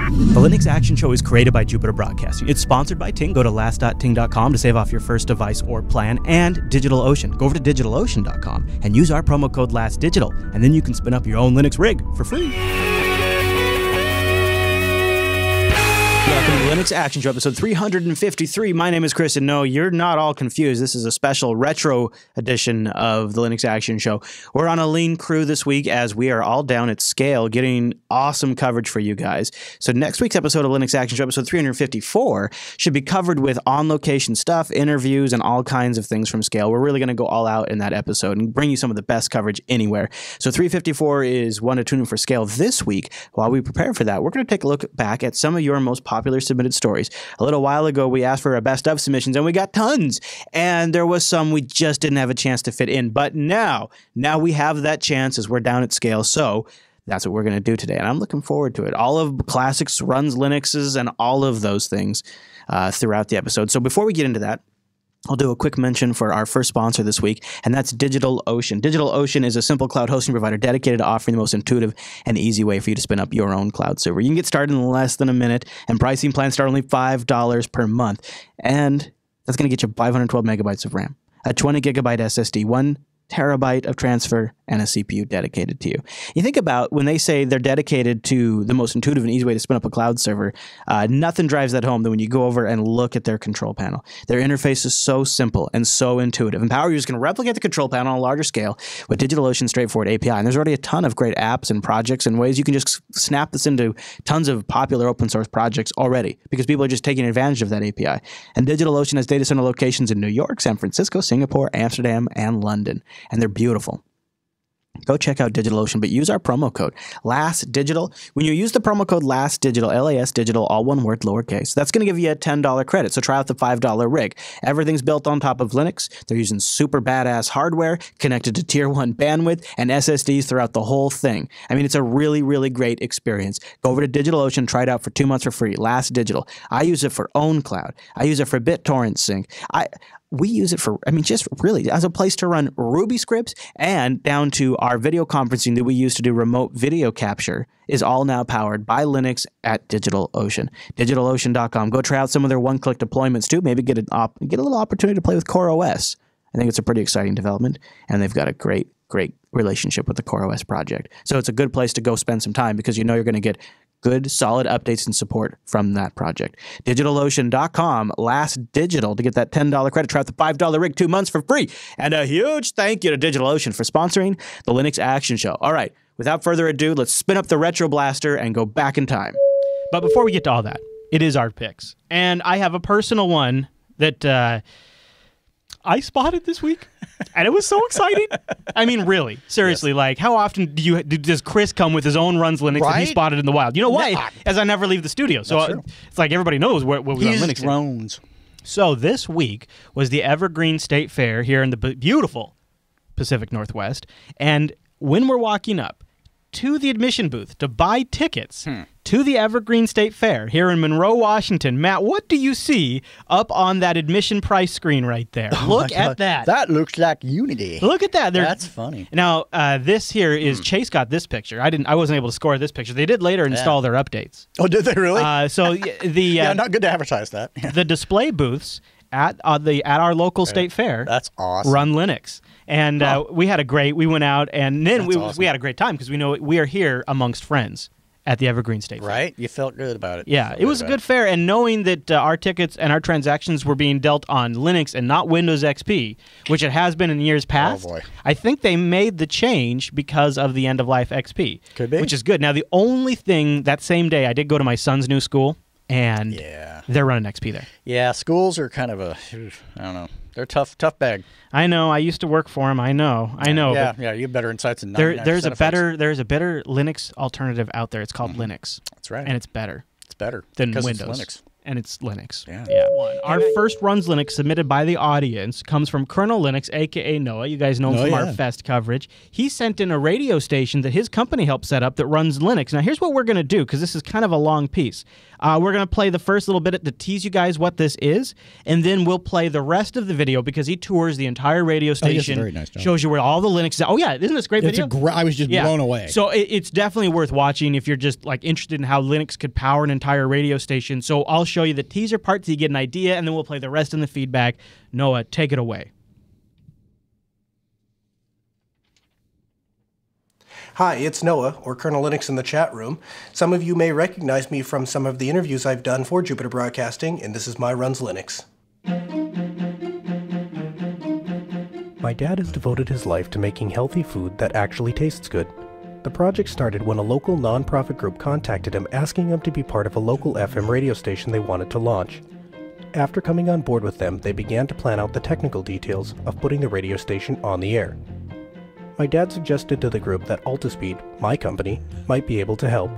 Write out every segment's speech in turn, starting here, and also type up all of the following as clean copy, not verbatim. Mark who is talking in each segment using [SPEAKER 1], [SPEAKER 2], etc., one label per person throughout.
[SPEAKER 1] The Linux Action Show is created by Jupiter Broadcasting. It's sponsored by Ting. Go to last.ting.com to save off your first device or plan, and DigitalOcean. Go over to DigitalOcean.com and use our promo code LASTDigital, and then you can spin up your own Linux rig for free. Welcome to the Linux Action Show, episode 353. My name is Chris, and no, you're not all confused. This is a special retro edition of the Linux Action Show. We're on a lean crew this week as we are all down at scale, getting awesome coverage for you guys. So next week's episode of Linux Action Show, episode 354, should be covered with on-location stuff, interviews, and all kinds of things from scale. We're really going to go all out in that episode and bring you some of the best coverage anywhere. So 354 is one to tune in for scale this week. While we prepare for that, we're going to take a look back at some of your most popular submitted stories. A little while ago, we asked for our best of submissions, and we got tons. And there was some we just didn't have a chance to fit in. But now we have that chance as we're down at scale. So that's what we're going to do today. And I'm looking forward to it. All of Classics, Runs, Linuxes, and all of those things throughout the episode. So before we get into that, I'll do a quick mention for our first sponsor this week, and that's DigitalOcean. DigitalOcean is a simple cloud hosting provider dedicated to offering the most intuitive and easy way for you to spin up your own cloud server. You can get started in less than a minute, and pricing plans start only $5 per month. And that's going to get you 512 megabytes of RAM, a 20 gigabyte SSD, 1 terabyte of transfer, and a CPU dedicated to you. You think about when they say they're dedicated to the most intuitive and easy way to spin up a cloud server, nothing drives that home than when you go over and look at their control panel. Their interface is so simple and so intuitive. And power users can replicate the control panel on a larger scale with DigitalOcean's straightforward API. And there's already a ton of great apps and projects and ways you can just snap this into tons of popular open source projects already because people are just taking advantage of that API. And DigitalOcean has data center locations in New York, San Francisco, Singapore, Amsterdam, and London. And they're beautiful. Go check out DigitalOcean, but use our promo code LASTDigital. When you use the promo code LASTDigital, L-A-S digital, all one word, lowercase, that's going to give you a $10 credit. So try out the $5 rig. Everything's built on top of Linux. They're using super badass hardware connected to tier 1 bandwidth and SSDs throughout the whole thing. I mean, it's a really, really great experience. Go over to DigitalOcean, try it out for 2 months for free. LASTDigital. I use it for OwnCloud. I use it for BitTorrent Sync. We use it for, just really as a place to run Ruby scripts, and down to our video conferencing that we use to do remote video capture is all now powered by Linux at DigitalOcean. DigitalOcean.com. Go try out some of their one-click deployments too. Maybe get a little opportunity to play with CoreOS. I think it's a pretty exciting development, and they've got a great relationship with the CoreOS project. So it's a good place to go spend some time because you know you're going to get good, solid updates and support from that project. DigitalOcean.com, LASTDigital, to get that $10 credit. Try out the $5 rig 2 months for free. And a huge thank you to DigitalOcean for sponsoring the Linux Action Show. All right, without further ado, let's spin up the Retro Blaster and go back in time.
[SPEAKER 2] But before we get to all that, it is our picks. And I have a personal one that I spotted this week, and it was so exciting. I mean, really, seriously,
[SPEAKER 3] yes.
[SPEAKER 2] Like, how often does Chris come with his own Runs Linux that he spotted in the wild? You know why? As I never leave the studio, so it's like everybody knows what we run Linux.
[SPEAKER 3] Drones.
[SPEAKER 2] So this week was the Evergreen State Fair here in the beautiful Pacific Northwest, and when we're walking up to the admission booth to buy tickets to the Evergreen State Fair here in Monroe, Washington. Matt, what do you see up on that admission price screen right there? Look at that.
[SPEAKER 3] That looks like Unity.
[SPEAKER 2] Look at that.
[SPEAKER 3] That's funny.
[SPEAKER 2] Now, this here is Chase got this picture. I wasn't able to score this picture. They did later install their updates.
[SPEAKER 3] Oh, did they really?
[SPEAKER 2] So the
[SPEAKER 3] not good to advertise that.
[SPEAKER 2] The display booths at our local state fair.
[SPEAKER 3] That's awesome.
[SPEAKER 2] Run Linux. And we went out, and then we had a great time because we know we are here amongst friends at the Evergreen State Fair.
[SPEAKER 3] Right? You felt good about it.
[SPEAKER 2] Yeah, it was a good fair, and knowing that our tickets and our transactions were being dealt on Linux and not Windows XP, which it has been in years past, I think they made the change because of the end-of-life XP.
[SPEAKER 3] Could be.
[SPEAKER 2] Which is good. Now, the only thing, that same day, I did go to my son's new school, and they're running XP there.
[SPEAKER 3] Yeah, schools are kind of I don't know. They're tough bag.
[SPEAKER 2] I know. I used to work for them. I know.
[SPEAKER 3] Yeah, you have better insights than 99%
[SPEAKER 2] there's a better Linux alternative out there. It's called Linux.
[SPEAKER 3] That's right.
[SPEAKER 2] And it's better.
[SPEAKER 3] It's better
[SPEAKER 2] than
[SPEAKER 3] because
[SPEAKER 2] Windows.
[SPEAKER 3] It's Linux.
[SPEAKER 2] and it's Linux.
[SPEAKER 3] Yeah.
[SPEAKER 2] Our first Runs Linux submitted by the audience comes from Colonel Linux, a.k.a. Noah. You guys know him from our Fest coverage. He sent in a radio station that his company helped set up that runs Linux. Now, here's what we're going to do, because this is kind of a long piece. We're going to play the first little bit to tease you guys what this is, and then we'll play the rest of the video because he tours the entire radio station,
[SPEAKER 4] very nice job.
[SPEAKER 2] shows you where all the Linux is. Oh, yeah, isn't this a great video?
[SPEAKER 4] I was just blown away.
[SPEAKER 2] So it's definitely worth watching if you're just like interested in how Linux could power an entire radio station. So I'll show you the teaser part so you get an idea, and then we'll play the rest in the feedback. Noah, take it away.
[SPEAKER 5] Hi, it's Noah, or Colonel Linux in the chat room. Some of you may recognize me from some of the interviews I've done for Jupiter Broadcasting, and this is my Runs Linux. My dad has devoted his life to making healthy food that actually tastes good. The project started when a local non-profit group contacted him asking him to be part of a local FM radio station they wanted to launch. After coming on board with them, they began to plan out the technical details of putting the radio station on the air. My dad suggested to the group that Altispeed, my company, might be able to help.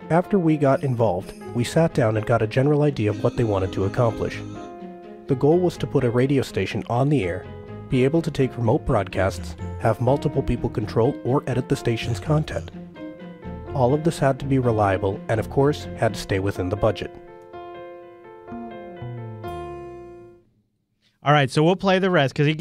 [SPEAKER 5] After we got involved, we sat down and got a general idea of what they wanted to accomplish. The goal was to put a radio station on the air, be able to take remote broadcasts, have multiple people control or edit the station's content. All of this had to be reliable and, of course, had to stay within the budget.
[SPEAKER 2] All right, so we'll play the rest because he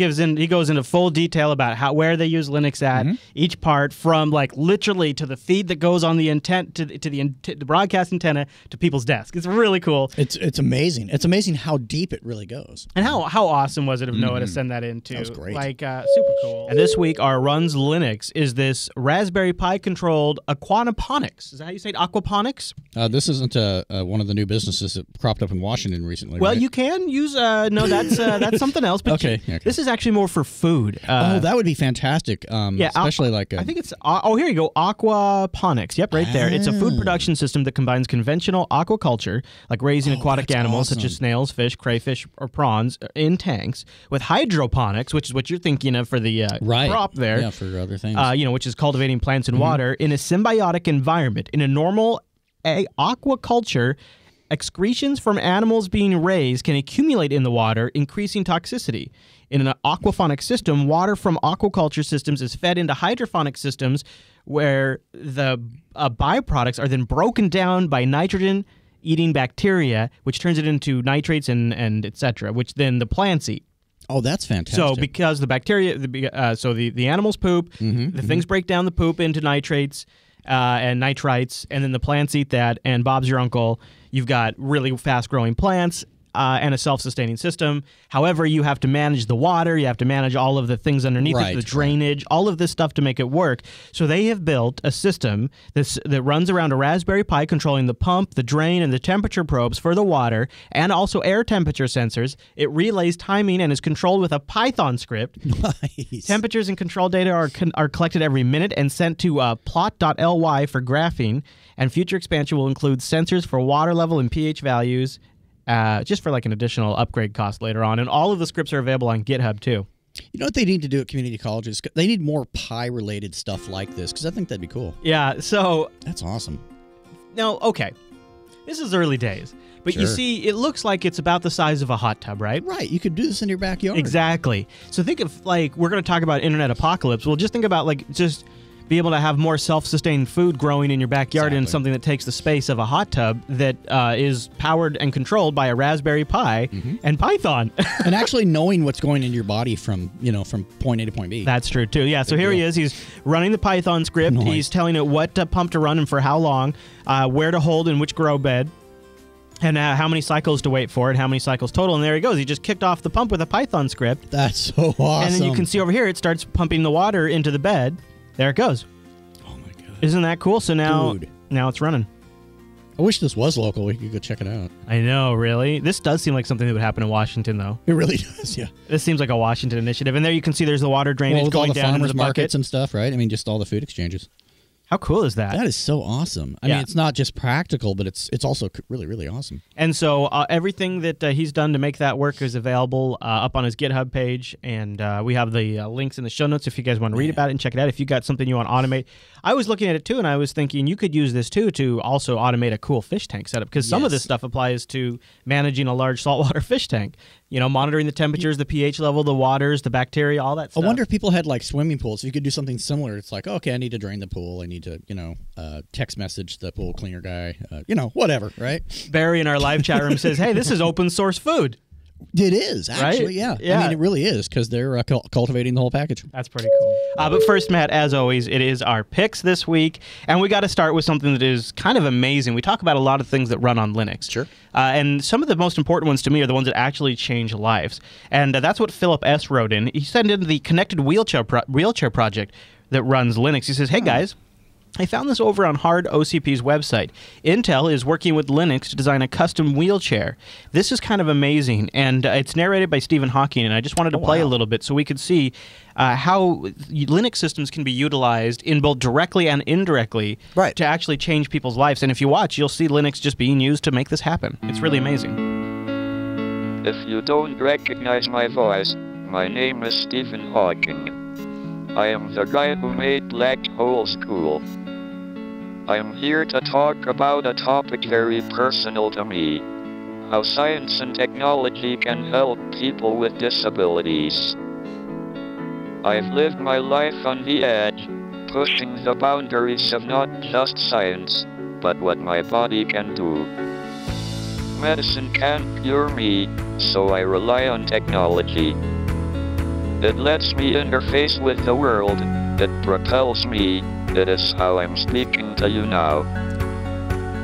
[SPEAKER 2] goes into full detail about where they use Linux at each part, from like literally to the feed that goes on the the broadcast antenna to people's desk. It's really cool.
[SPEAKER 4] It's amazing. It's amazing how deep it really goes.
[SPEAKER 2] And how awesome was it of Noah to send that in too?
[SPEAKER 4] That was great.
[SPEAKER 2] Like super cool. And this week our Runs Linux is this Raspberry Pi controlled aquaponics. Is that how you say it? Aquaponics?
[SPEAKER 4] This isn't one of the new businesses that cropped up in Washington recently.
[SPEAKER 2] Well,
[SPEAKER 4] right?
[SPEAKER 2] you can use no. That's something else. But
[SPEAKER 4] okay.
[SPEAKER 2] This is actually more for food.
[SPEAKER 4] That would be fantastic. Especially like
[SPEAKER 2] I think it's here you go, aquaponics. Yep, right there. It's a food production system that combines conventional aquaculture, like raising aquatic animals such as snails, fish, crayfish, or prawns in tanks, with hydroponics, which is what you're thinking of for the crop there.
[SPEAKER 4] Yeah, for other things.
[SPEAKER 2] Which is cultivating plants in water in a symbiotic environment. In a normal aquaculture, excretions from animals being raised can accumulate in the water, increasing toxicity. In an aquaphonic system, water from aquaculture systems is fed into hydroponic systems where the byproducts are then broken down by nitrogen-eating bacteria, which turns it into nitrates and et cetera, which then the plants eat.
[SPEAKER 4] Oh, that's fantastic.
[SPEAKER 2] So because the bacteria, the animals poop, the things break down the poop into nitrates and nitrites, and then the plants eat that, and Bob's your uncle. You've got really fast-growing plants and a self-sustaining system. However, you have to manage the water. You have to manage all of the things underneath it, the drainage, all of this stuff to make it work. So they have built a system that runs around a Raspberry Pi controlling the pump, the drain, and the temperature probes for the water, and also air temperature sensors. It relays timing and is controlled with a Python script.
[SPEAKER 4] Nice.
[SPEAKER 2] Temperatures and control data are collected every minute and sent to plot.ly for graphing, and future expansion will include sensors for water level and pH values, just for like an additional upgrade cost later on. And all of the scripts are available on GitHub too.
[SPEAKER 4] You know what they need to do at community colleges? They need more Pi-related stuff like this, because I think that'd be cool.
[SPEAKER 2] Yeah, so...
[SPEAKER 4] That's awesome.
[SPEAKER 2] No, okay. This is early days. But you see, it looks like it's about the size of a hot tub, right?
[SPEAKER 4] Right. You could do this in your backyard.
[SPEAKER 2] Exactly. So think of, like, we're going to talk about internet apocalypse. Well, just think about, like, just... be able to have more self-sustained food growing in your backyard in something that takes the space of a hot tub that is powered and controlled by a Raspberry Pi and Python.
[SPEAKER 4] And actually knowing what's going into your body from point A to point B.
[SPEAKER 2] That's true, too. Yeah, so here he is. He's running the Python script.
[SPEAKER 4] Nice.
[SPEAKER 2] He's telling it what pump to run and for how long, where to hold in which grow bed, and how many cycles to wait for it, how many cycles total. And there he goes. He just kicked off the pump with a Python script.
[SPEAKER 4] That's so awesome.
[SPEAKER 2] And then you can see over here, it starts pumping the water into the bed. There it goes.
[SPEAKER 4] Oh, my God.
[SPEAKER 2] Isn't that cool? So now it's running.
[SPEAKER 4] I wish this was local. We could go check it out.
[SPEAKER 2] I know, really. This does seem like something that would happen in Washington, though.
[SPEAKER 4] It really does, yeah.
[SPEAKER 2] This seems like a Washington initiative. And there you can see there's the water drainage
[SPEAKER 4] with
[SPEAKER 2] going
[SPEAKER 4] all the
[SPEAKER 2] down into
[SPEAKER 4] farmers
[SPEAKER 2] the
[SPEAKER 4] markets
[SPEAKER 2] bucket.
[SPEAKER 4] and stuff, right? I mean, just all the food exchanges.
[SPEAKER 2] How cool is that?
[SPEAKER 4] That is so awesome. I mean, it's not just practical, but it's also really, really awesome.
[SPEAKER 2] And so everything that he's done to make that work is available up on his GitHub page, and we have the links in the show notes if you guys want to read about it and check it out. If you got something you want to automate, I was looking at it too, and I was thinking you could use this too to also automate a cool fish tank setup, because some of this stuff applies to managing a large saltwater fish tank. Monitoring the temperatures, the pH level, the waters, the bacteria, all that stuff.
[SPEAKER 4] I wonder if people had like swimming pools. If you could do something similar, it's like, okay, I need to drain the pool. I need to, text message the pool cleaner guy. Whatever, right?
[SPEAKER 2] Barry in our live chat room says, "Hey, this is open source food."
[SPEAKER 4] It is, actually,
[SPEAKER 2] right?
[SPEAKER 4] Yeah. I mean, it really is, because they're cultivating the whole package.
[SPEAKER 2] That's pretty cool. But first, Matt, as always, it is our picks this week, and we got to start with something that is kind of amazing. We talk about a lot of things that run on Linux.
[SPEAKER 3] Sure.
[SPEAKER 2] And some of the most important ones to me are the ones that actually change lives. And that's what Philip S. wrote in. He sent in the Connected Wheelchair Project that runs Linux. He says, "Hey, guys, I found this over on Hard OCP's website. Intel is working with Linux to design a custom wheelchair. This is kind of amazing, and it's narrated by Stephen Hawking, and I just wanted to play a little bit so we could see how Linux systems can be utilized in both directly and indirectly to actually change people's lives. And if you watch, you'll see Linux just being used to make this happen. It's really amazing."
[SPEAKER 6] If you don't recognize my voice, my name is Stephen Hawking. I am the guy who made black holes cool. I am here to talk about a topic very personal to me: how science and technology can help people with disabilities. I've lived my life on the edge, pushing the boundaries of not just science, but what my body can do. Medicine can't cure me, so I rely on technology. It lets me interface with the world. It propels me. It is how I'm speaking to you now.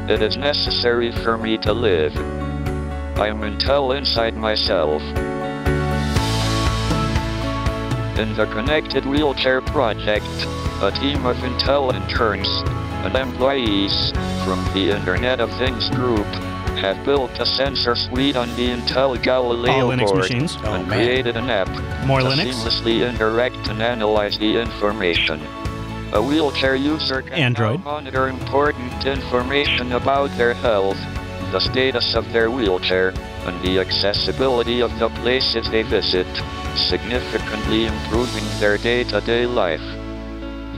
[SPEAKER 6] It is necessary for me to live. I am Intel inside myself. In the Connected Wheelchair Project, a team of Intel interns and employees from the Internet of Things group have built a sensor suite on the Intel Galileo
[SPEAKER 2] Linux
[SPEAKER 6] board
[SPEAKER 2] machines.
[SPEAKER 6] and created an app
[SPEAKER 2] More
[SPEAKER 6] to
[SPEAKER 2] Linux?
[SPEAKER 6] seamlessly interact and analyze the information. A wheelchair user can
[SPEAKER 2] Android.
[SPEAKER 6] now monitor important information about their health, the status of their wheelchair, and the accessibility of the places they visit, significantly improving their day-to-day life.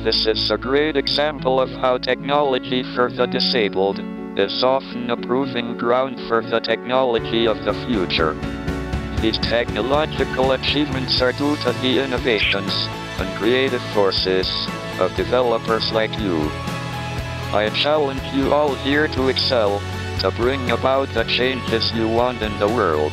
[SPEAKER 6] This is a great example of how technology for the disabled is often a proving ground for the technology of the future. These technological achievements are due to the innovations and creative forces of developers like you. I challenge you all here to excel, to bring about the changes you want in the world.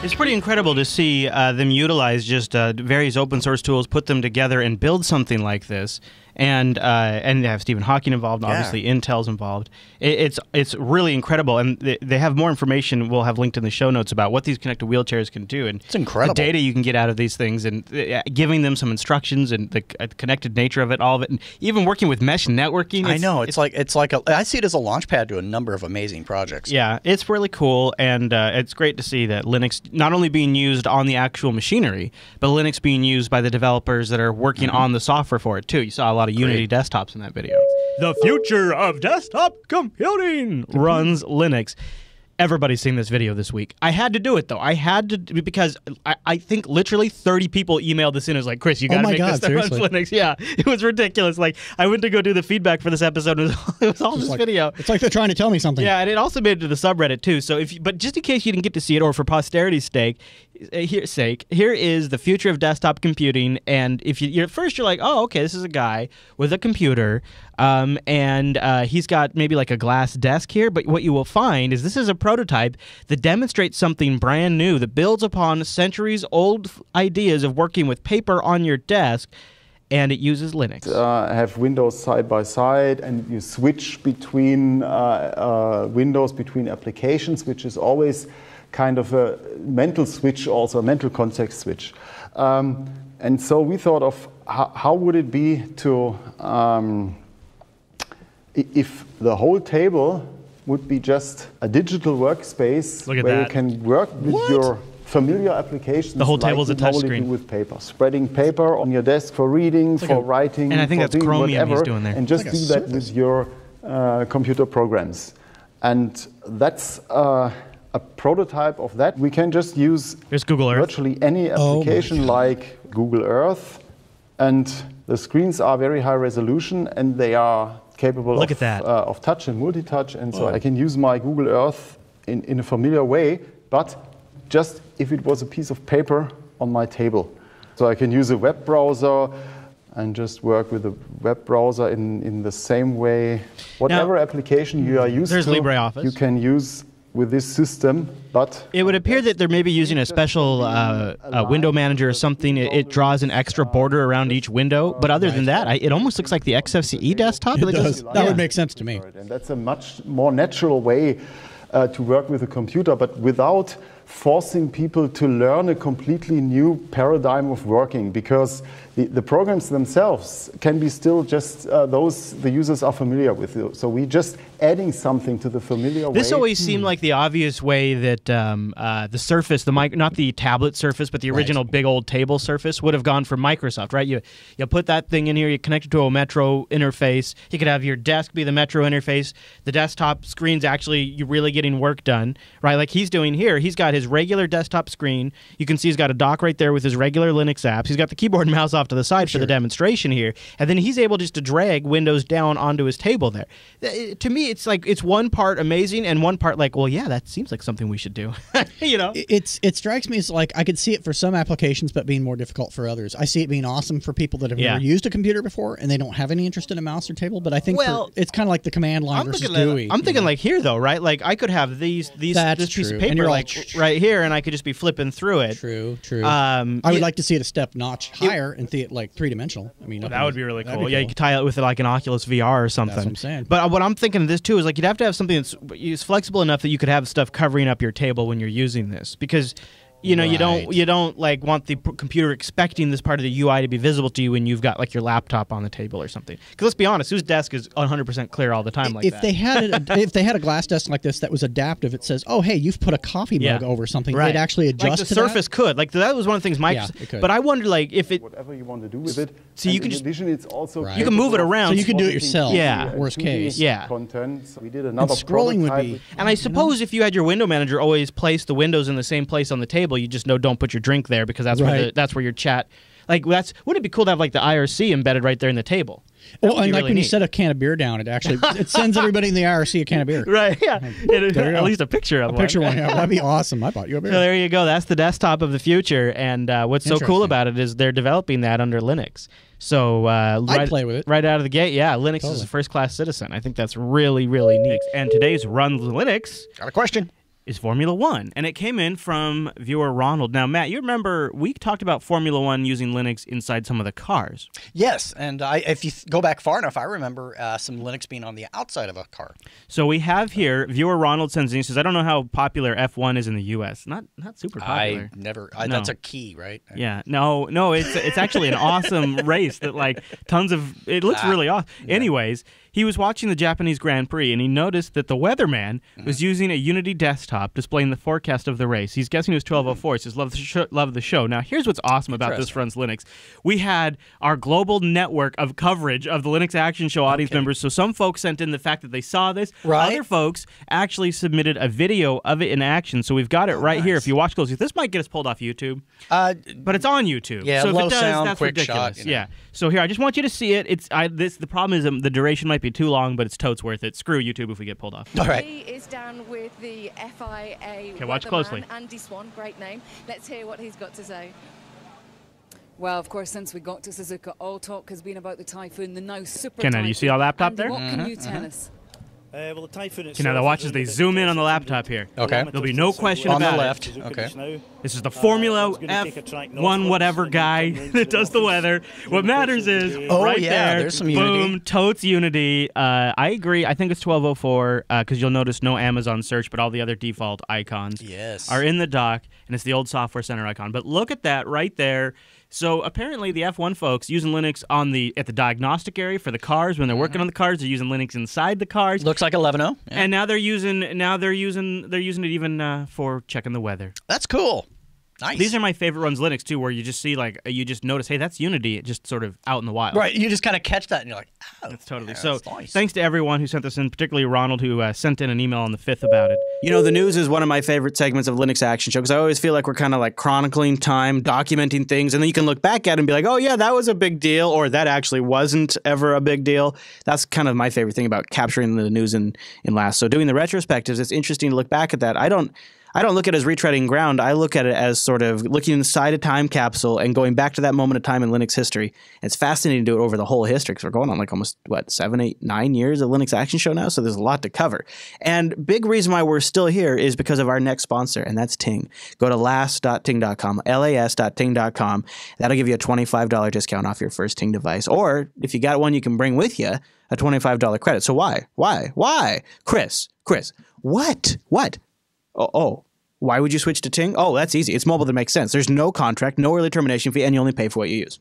[SPEAKER 2] It's pretty incredible to see them utilize just various open source tools, put them together, and build something like this. And they have Stephen Hawking involved, and obviously Intel's involved. It's really incredible, and they have more information we'll have linked in the show notes about what these connected wheelchairs can do, and
[SPEAKER 3] it's incredible.
[SPEAKER 2] The data you can get out of these things, and giving them some instructions, and the connected nature of it, all of it, and even working with mesh networking.
[SPEAKER 3] I know it's like I see it as a launch pad to a number of amazing projects.
[SPEAKER 2] Yeah, it's really cool, and it's great to see that Linux not only being used on the actual machinery, but Linux being used by the developers that are working on the software for it too. You saw a lot of Unity desktops in that video. The future of desktop computing runs Linux. Everybody's seen this video this week. I had to do it, though. I had to, because I think literally 30 people emailed this in as like, Chris, you got to make this that runs Linux. Yeah, it was ridiculous. Like, I went to go do the feedback for this episode, and it was all this video.
[SPEAKER 4] It's like they're trying to tell me something.
[SPEAKER 2] Yeah, and it also made it to the subreddit, too. So, but just in case you didn't get to see it, or for posterity's sake, here is the future of desktop computing. And if at first you're like, oh, okay, this is a guy with a computer, and he's got maybe like a glass desk here. But what you will find is this is a prototype that demonstrates something brand new that builds upon centuries-old ideas of working with paper on your desk, and it uses Linux.
[SPEAKER 7] Have Windows side by side, and you switch between windows, between applications, which is always kind of a mental switch, also a mental context switch. And so we thought of how would it be to, if the whole table would be just a digital workspace where you can work with your familiar applications.
[SPEAKER 2] The whole
[SPEAKER 7] like
[SPEAKER 2] table's
[SPEAKER 7] you
[SPEAKER 2] a touch
[SPEAKER 7] normally
[SPEAKER 2] screen.
[SPEAKER 7] do with paper. Spreading paper on your desk for reading, for writing,
[SPEAKER 1] And I think
[SPEAKER 7] for
[SPEAKER 1] that's
[SPEAKER 7] doing
[SPEAKER 1] Chromium
[SPEAKER 7] whatever,
[SPEAKER 1] he's doing there.
[SPEAKER 7] and just
[SPEAKER 4] Like a
[SPEAKER 7] do that
[SPEAKER 4] Surface.
[SPEAKER 7] with your computer programs. And that's a prototype of that. We can just use
[SPEAKER 2] Here's Google Earth.
[SPEAKER 7] virtually any application like Google Earth, and the screens are very high resolution, and they are capable
[SPEAKER 2] Look at that.
[SPEAKER 7] Of touch and multi-touch, and so I can use my Google Earth in a familiar way, but just if it was a piece of paper on my table. So I can use a web browser and just work with a web browser in the same way. Whatever application you are used
[SPEAKER 2] there's
[SPEAKER 7] to,
[SPEAKER 2] LibreOffice.
[SPEAKER 7] you can use with this system, but
[SPEAKER 2] It would appear that they're maybe using a special window manager or something. It draws an extra border around each window. But other than that, it almost looks like the XFCE desktop.
[SPEAKER 4] It
[SPEAKER 2] Like
[SPEAKER 4] does.
[SPEAKER 2] this-
[SPEAKER 4] That would make sense to me.
[SPEAKER 7] And that's a much more natural way to work with a computer, but without forcing people to learn a completely new paradigm of working, because the programs themselves can be still just those the users are familiar with. So we just adding something to the familiar way.
[SPEAKER 2] This always seemed like the obvious way that the Surface, not the tablet Surface, but the original big old table Surface would have gone for Microsoft, right? You put that thing in here, you connect it to a Metro interface. You could have your desk be the Metro interface. The desktop screen's actually you're really getting work done, right? Like he's doing here. He's got his regular desktop screen. You can see he's got a dock right there with his regular Linux apps. He's got the keyboard and mouse off to the side for the demonstration here, and then he's able just to drag Windows down onto his table there. To me, it's like it's one part amazing and one part like, well, yeah, that seems like something we should do. You know,
[SPEAKER 4] It strikes me as like I could see it for some applications, but being more difficult for others. I see it being awesome for people that have never used a computer before and they don't have any interest in a mouse or table. But I think it's kind of like the command line versus GUI.
[SPEAKER 2] I'm thinking like here though, right? Like I could have this piece of paper
[SPEAKER 4] And you're
[SPEAKER 2] like right here, and I could just be flipping through it.
[SPEAKER 4] True. I would like to see it a step notch higher and like three-dimensional. I mean,
[SPEAKER 2] that would be really cool. Yeah, you could tie it with like an Oculus VR or something.
[SPEAKER 4] That's what I'm saying.
[SPEAKER 2] But what I'm thinking of this too is like you'd have to have something that's flexible enough that you could have stuff covering up your table when you're using this, because you know, you don't like want the computer expecting this part of the UI to be visible to you when you've got like your laptop on the table or something. Because let's be honest, whose desk is 100% clear all the time like
[SPEAKER 4] if
[SPEAKER 2] that?
[SPEAKER 4] If they had a glass desk like this that was adaptive, it says, "Oh, hey, you've put a coffee mug over something."
[SPEAKER 2] Right.
[SPEAKER 4] They'd actually adjust
[SPEAKER 2] like the
[SPEAKER 4] to
[SPEAKER 2] Surface
[SPEAKER 4] that.
[SPEAKER 2] could. Like that was one of the things Mike.
[SPEAKER 4] it could.
[SPEAKER 2] But I wonder like if it.
[SPEAKER 7] whatever you want to do with it.
[SPEAKER 2] So
[SPEAKER 7] And
[SPEAKER 2] you can
[SPEAKER 7] in
[SPEAKER 2] just-
[SPEAKER 7] addition, it's also
[SPEAKER 2] You can move it around.
[SPEAKER 4] So you can do it yourself.
[SPEAKER 2] Yeah.
[SPEAKER 4] Worst case.
[SPEAKER 2] Yeah.
[SPEAKER 7] Content. So we did another
[SPEAKER 4] scrolling would
[SPEAKER 7] prototype.
[SPEAKER 4] be-
[SPEAKER 2] And I suppose if you had your window manager always place the windows in the same place on the table, you just know don't put your drink there because that's where that's where your chat. Like wouldn't it be cool to have like the IRC embedded right there in the table?
[SPEAKER 4] Well, and like when you set a can of beer down, it actually it sends everybody in the IRC a can of beer.
[SPEAKER 2] Right. Yeah. At least a picture of
[SPEAKER 4] A
[SPEAKER 2] one.
[SPEAKER 4] picture one. Yeah, that'd be awesome. I bought you a beer.
[SPEAKER 2] So there you go. That's the desktop of the future. And what's so cool
[SPEAKER 4] Interesting.
[SPEAKER 2] about it is they're developing that under Linux. So
[SPEAKER 4] I'd play with it.
[SPEAKER 2] right out of the gate. Yeah, Linux is a first-class citizen. I think that's really, really neat. And today's Run Linux
[SPEAKER 3] Got a question.
[SPEAKER 2] is Formula One, and it came in from viewer Ronald. Now, Matt, you remember we talked about Formula One using Linux inside some of the cars.
[SPEAKER 3] Yes, and if you go back far enough, I remember some Linux being on the outside of a car.
[SPEAKER 2] So we have here, viewer Ronald sends in, he says, I don't know how popular F1 is in the U.S. Not super popular.
[SPEAKER 3] I never.
[SPEAKER 2] No.
[SPEAKER 3] That's a key, right?
[SPEAKER 2] Yeah, no, it's actually an awesome race that like tons of, it looks really awesome. Yeah. Anyways, he was watching the Japanese Grand Prix and he noticed that the weatherman was using a Unity desktop displaying the forecast of the race. He's guessing it was 12:04. He says, love the show. Now, here's what's awesome about This Runs Linux. We had our global network of coverage of the Linux Action Show audience members. So some folks sent in the fact that they saw this.
[SPEAKER 3] Right.
[SPEAKER 2] Other folks actually submitted a video of it in action. So we've got it right here. If you watch closely, this might get us pulled off YouTube. But it's on YouTube.
[SPEAKER 3] Yeah,
[SPEAKER 2] so if
[SPEAKER 3] low
[SPEAKER 2] it does,
[SPEAKER 3] sound,
[SPEAKER 2] that's
[SPEAKER 3] quick
[SPEAKER 2] ridiculous.
[SPEAKER 3] shot, you know.
[SPEAKER 2] Yeah. So here, I just want you to see it. The problem is the duration might be too long, but it's totes worth it. Screw YouTube if we get pulled off.
[SPEAKER 3] All right.
[SPEAKER 8] He is down with the FIA.
[SPEAKER 2] Okay, watch
[SPEAKER 8] weatherman,
[SPEAKER 2] closely.
[SPEAKER 8] Andy Swan, great name. Let's hear what he's got to say.
[SPEAKER 9] Well, of course, since we got to Suzuka, all talk has been about the typhoon, the now super
[SPEAKER 2] Kenna,
[SPEAKER 9] typhoon.
[SPEAKER 2] do you see our laptop
[SPEAKER 9] Andy,
[SPEAKER 2] there?
[SPEAKER 9] what can you tell us?
[SPEAKER 10] Well, the typhoon
[SPEAKER 2] Okay, now watch as they zoom in on the laptop here.
[SPEAKER 3] Okay.
[SPEAKER 2] There'll be no question
[SPEAKER 3] On the
[SPEAKER 2] about
[SPEAKER 3] left.
[SPEAKER 2] it.
[SPEAKER 3] Okay.
[SPEAKER 2] This is the Formula F1 whatever guy that does the weather. What matters is right there,
[SPEAKER 3] there's some
[SPEAKER 2] boom,
[SPEAKER 3] Unity.
[SPEAKER 2] totes Unity. I agree. I think it's 1204 because you'll notice no Amazon search, but all the other default icons are in the dock, and it's the old Software Center icon. But look at that right there. So apparently the F1 folks using Linux at the diagnostic area for the cars when they're working on the cars, they're using Linux inside the cars.
[SPEAKER 3] Looks like 11.0. Yeah.
[SPEAKER 2] And now they're using it even for checking the weather.
[SPEAKER 3] That's cool. Nice.
[SPEAKER 2] These are my favorite runs Linux too, where you just see you just notice, hey, that's Unity, just sort of out in the wild.
[SPEAKER 3] Right. You just kind of catch that, and you're like, oh,
[SPEAKER 2] that's totally.
[SPEAKER 3] yeah,
[SPEAKER 2] So
[SPEAKER 3] that's nice.
[SPEAKER 2] thanks to everyone who sent this in, particularly Ronald, who sent in an email on the 5th about it.
[SPEAKER 1] You know, the news is one of my favorite segments of Linux Action Show because I always feel like we're kind of like chronicling time, documenting things, and then you can look back at it and be like, oh yeah, that was a big deal, or that actually wasn't ever a big deal. That's kind of my favorite thing about capturing the news in Last. So doing the retrospectives, it's interesting to look back at that. I don't look at it as retreading ground. I look at it as sort of looking inside a time capsule and going back to that moment of time in Linux history. It's fascinating to do it over the whole history because we're going on like almost, 7, 8, 9 years of Linux Action Show now, so there's a lot to cover. And big reason why we're still here is because of our next sponsor, and that's Ting. Go to last.ting.com, las.ting.com. That'll give you a $25 discount off your first Ting device. Or if you got one you can bring with you, a $25 credit. So why? Chris, what? Oh, why would you switch to Ting? Oh, that's easy. It's mobile that makes sense. There's no contract, no early termination fee, and you only pay for what you use.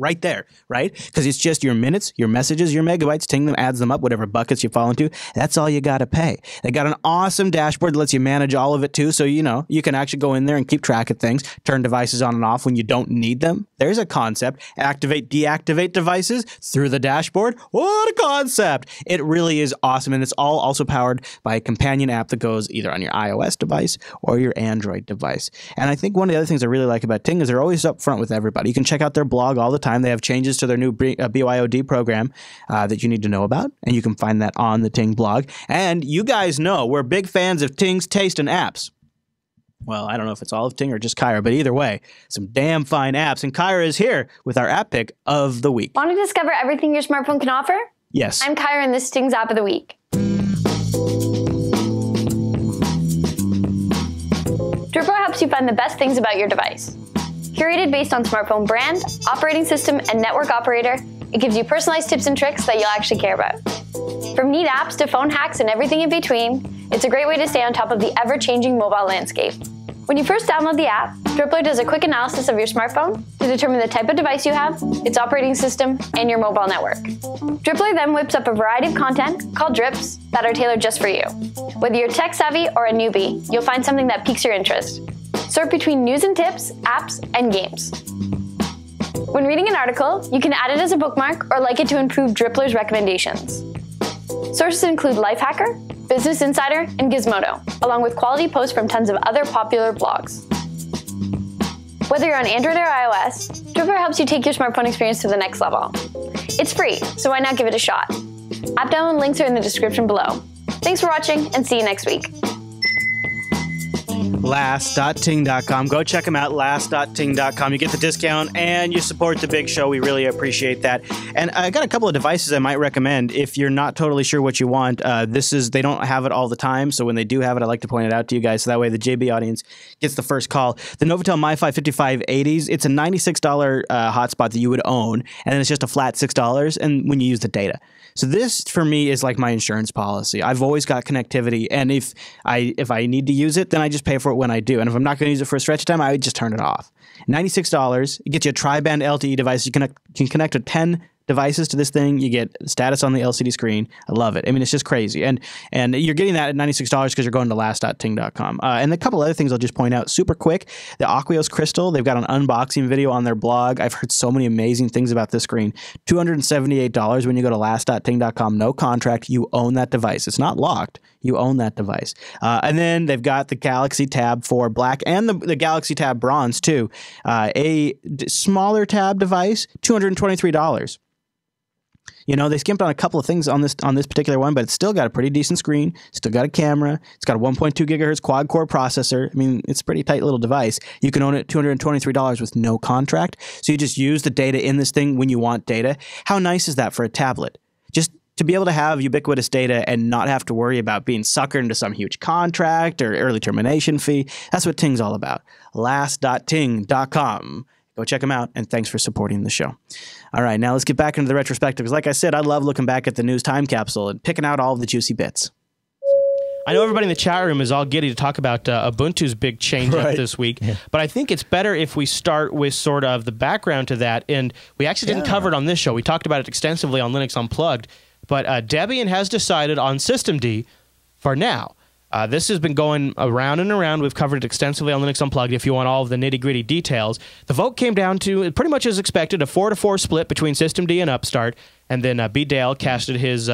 [SPEAKER 1] Right there, right? Because it's just your minutes, your messages, your megabytes. Ting them, adds them up, whatever buckets you fall into. That's all you got to pay. They got an awesome dashboard that lets you manage all of it too. So, you can actually go in there and keep track of things, turn devices on and off when you don't need them. There's a concept. Activate, deactivate devices through the dashboard. What a concept. It really is awesome. And it's all also powered by a companion app that goes either on your iOS device or your Android device. And I think one of the other things I really like about Ting is they're always up front with everybody. You can check out their blog all the time. They have changes to their new BYOD program that you need to know about, and you can find that on the Ting blog. And you guys know we're big fans of Ting's taste in apps. Well, I don't know if it's all of Ting or just Kyra, but either way, some damn fine apps. And Kyra is here with our app pick of the week.
[SPEAKER 10] Want to discover everything your smartphone can offer?
[SPEAKER 1] Yes.
[SPEAKER 10] I'm Kyra, and this is Ting's app of the week. Dripper helps you find the best things about your device. Curated based on smartphone brand, operating system, and network operator, it gives you personalized tips and tricks that you'll actually care about. From neat apps to phone hacks and everything in between, it's a great way to stay on top of the ever-changing mobile landscape. When you first download the app, Drippler does a quick analysis of your smartphone to determine the type of device you have, its operating system, and your mobile network. Drippler then whips up a variety of content, called drips, that are tailored just for you. Whether you're tech-savvy or a newbie, you'll find something that piques your interest. Sort between news and tips, apps, and games. When reading an article, you can add it as a bookmark or like it to improve Drippler's recommendations. Sources include Lifehacker, Business Insider, and Gizmodo, along with quality posts from tons of other popular blogs. Whether you're on Android or iOS, Drippler helps you take your smartphone experience to the next level. It's free, so why not give it a shot? App download links are in the description below. Thanks for watching, and see you next week.
[SPEAKER 1] Last.ting.com. Go check them out, last.ting.com. You get the discount and you support the big show. We really appreciate that. And I got a couple of devices I might recommend if you're not totally sure what you want. They don't have it all the time, so when they do have it, I like to point it out to you guys so that way the JB audience gets the first call. The Novatel MiFi 5580s, it's a $96 hotspot that you would own, and then it's just a flat $6 and when you use the data. So this, for me, is like my insurance policy. I've always got connectivity, and if I need to use it, then I just pay for it when I do. And if I'm not going to use it for a stretch of time, I would just turn it off. $96. It gets you a tri-band LTE device. You can connect to 10 devices to this thing. You get status on the LCD screen. I love it. I mean, it's just crazy. And you're getting that at $96 because you're going to last.ting.com. And a couple other things I'll just point out super quick. The Aqueous Crystal, they've got an unboxing video on their blog. I've heard so many amazing things about this screen. $278 when you go to last.ting.com. No contract. You own that device. It's not locked. You own that device. And then they've got the Galaxy Tab 4 Black and the Galaxy Tab Bronze too. A smaller tab device, $223. You know, they skimped on a couple of things on this particular one, but it's still got a pretty decent screen. Still got a camera. It's got a 1.2 gigahertz quad-core processor. I mean, it's a pretty tight little device. You can own it $223 with no contract. So you just use the data in this thing when you want data. How nice is that for a tablet? Just to be able to have ubiquitous data and not have to worry about being suckered into some huge contract or early termination fee. That's what Ting's all about. Last.ting.com. Go check them out, and thanks for supporting the show. All right, now let's get back into the retrospective, because like I said, I love looking back at the news time capsule and picking out all of the juicy bits.
[SPEAKER 2] I know everybody in the chat room is all giddy to talk about Ubuntu's big change up this week, but I think it's better if we start with sort of the background to that, and we actually didn't cover it on this show. We talked about it extensively on Linux Unplugged, but Debian has decided on systemd for now. This has been going around and around. We've covered it extensively on Linux Unplugged if you want all of the nitty-gritty details. The vote came down to, pretty much as expected, a 4-4 split between Systemd and Upstart, and then B. Dale casted his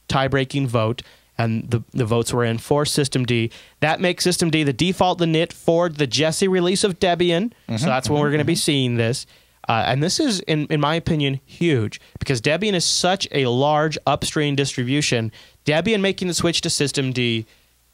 [SPEAKER 2] tie-breaking vote, and the votes were in for Systemd. That makes Systemd the default init for the Jessie release of Debian, so that's when we're going to be seeing this. And this is, in my opinion, huge, because Debian is such a large upstream distribution. Debian making the switch to Systemd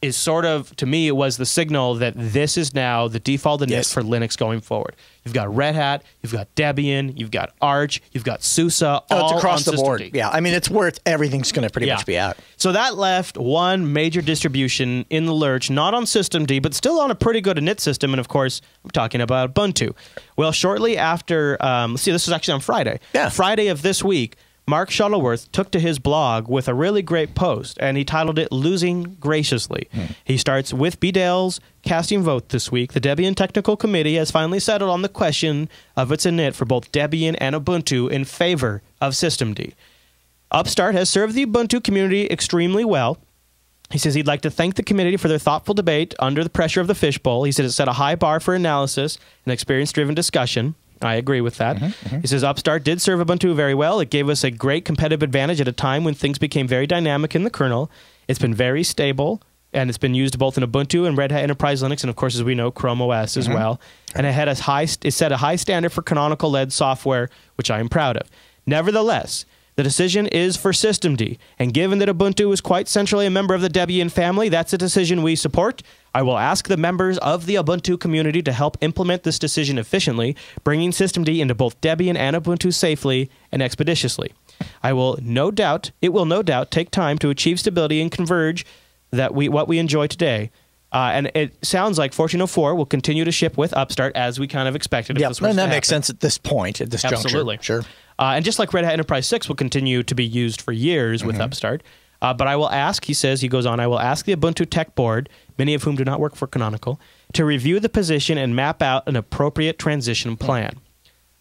[SPEAKER 2] is sort of, to me, it was the signal that this is now the default init for Linux going forward. You've got Red Hat, you've got Debian, you've got Arch, you've got SUSE, all
[SPEAKER 3] it's across the board.
[SPEAKER 2] Systemd.
[SPEAKER 3] Yeah, I mean, it's where everything's going to pretty much be at.
[SPEAKER 2] So that left one major distribution in the lurch, not on Systemd, but still on a pretty good init system, and of course, I'm talking about Ubuntu. Well, shortly after, let's see, this was actually on Friday. Yeah. Friday of this week, Mark Shuttleworth took to his blog with a really great post, and he titled it Losing Graciously. He starts with B. Dale's casting vote this week. The Debian Technical Committee has finally settled on the question of its init for both Debian and Ubuntu in favor of Systemd. Upstart has served the Ubuntu community extremely well. He says he'd like to thank the committee for their thoughtful debate under the pressure of the fishbowl. He said it set a high bar for analysis and experience-driven discussion. I agree with that. He says Upstart did serve Ubuntu very well. It gave us a great competitive advantage at a time when things became very dynamic in the kernel. It's been very stable, and it's been used both in Ubuntu and Red Hat Enterprise Linux, and of course, as we know, Chrome OS as well. And it set a high standard for canonical-led software, which I am proud of. Nevertheless, the decision is for Systemd, and given that Ubuntu is quite centrally a member of the Debian family, that's a decision we support. I will ask the members of the Ubuntu community to help implement this decision efficiently, bringing Systemd into both Debian and Ubuntu safely and expeditiously. It will no doubt take time to achieve stability and converge what we enjoy today. And it sounds like 1404 will continue to ship with Upstart as we kind of expected.
[SPEAKER 3] Yeah, and that makes sense at this point, at this
[SPEAKER 2] Absolutely.
[SPEAKER 3] juncture. Sure.
[SPEAKER 2] And just like Red Hat Enterprise 6 will continue to be used for years with Upstart. But I will ask, he goes on, I will ask the Ubuntu Tech Board, many of whom do not work for Canonical, to review the position and map out an appropriate transition plan.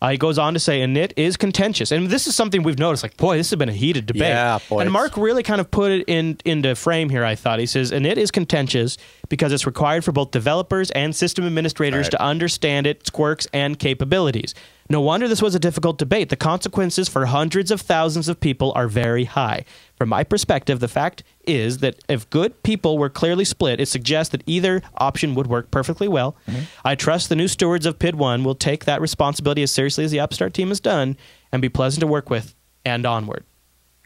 [SPEAKER 2] He goes on to say, init is contentious. And this is something we've noticed, like, boy, this has been a heated debate.
[SPEAKER 3] Yeah, boy.
[SPEAKER 2] And Mark really kind of put it into frame here, I thought. He says, init is contentious because it's required for both developers and system administrators to understand its quirks and capabilities. No wonder this was a difficult debate. The consequences for hundreds of thousands of people are very high. From my perspective, the fact is that if good people were clearly split, it suggests that either option would work perfectly well. I trust the new stewards of PID 1 will take that responsibility as seriously as the Upstart team has done and be pleasant to work with and onward.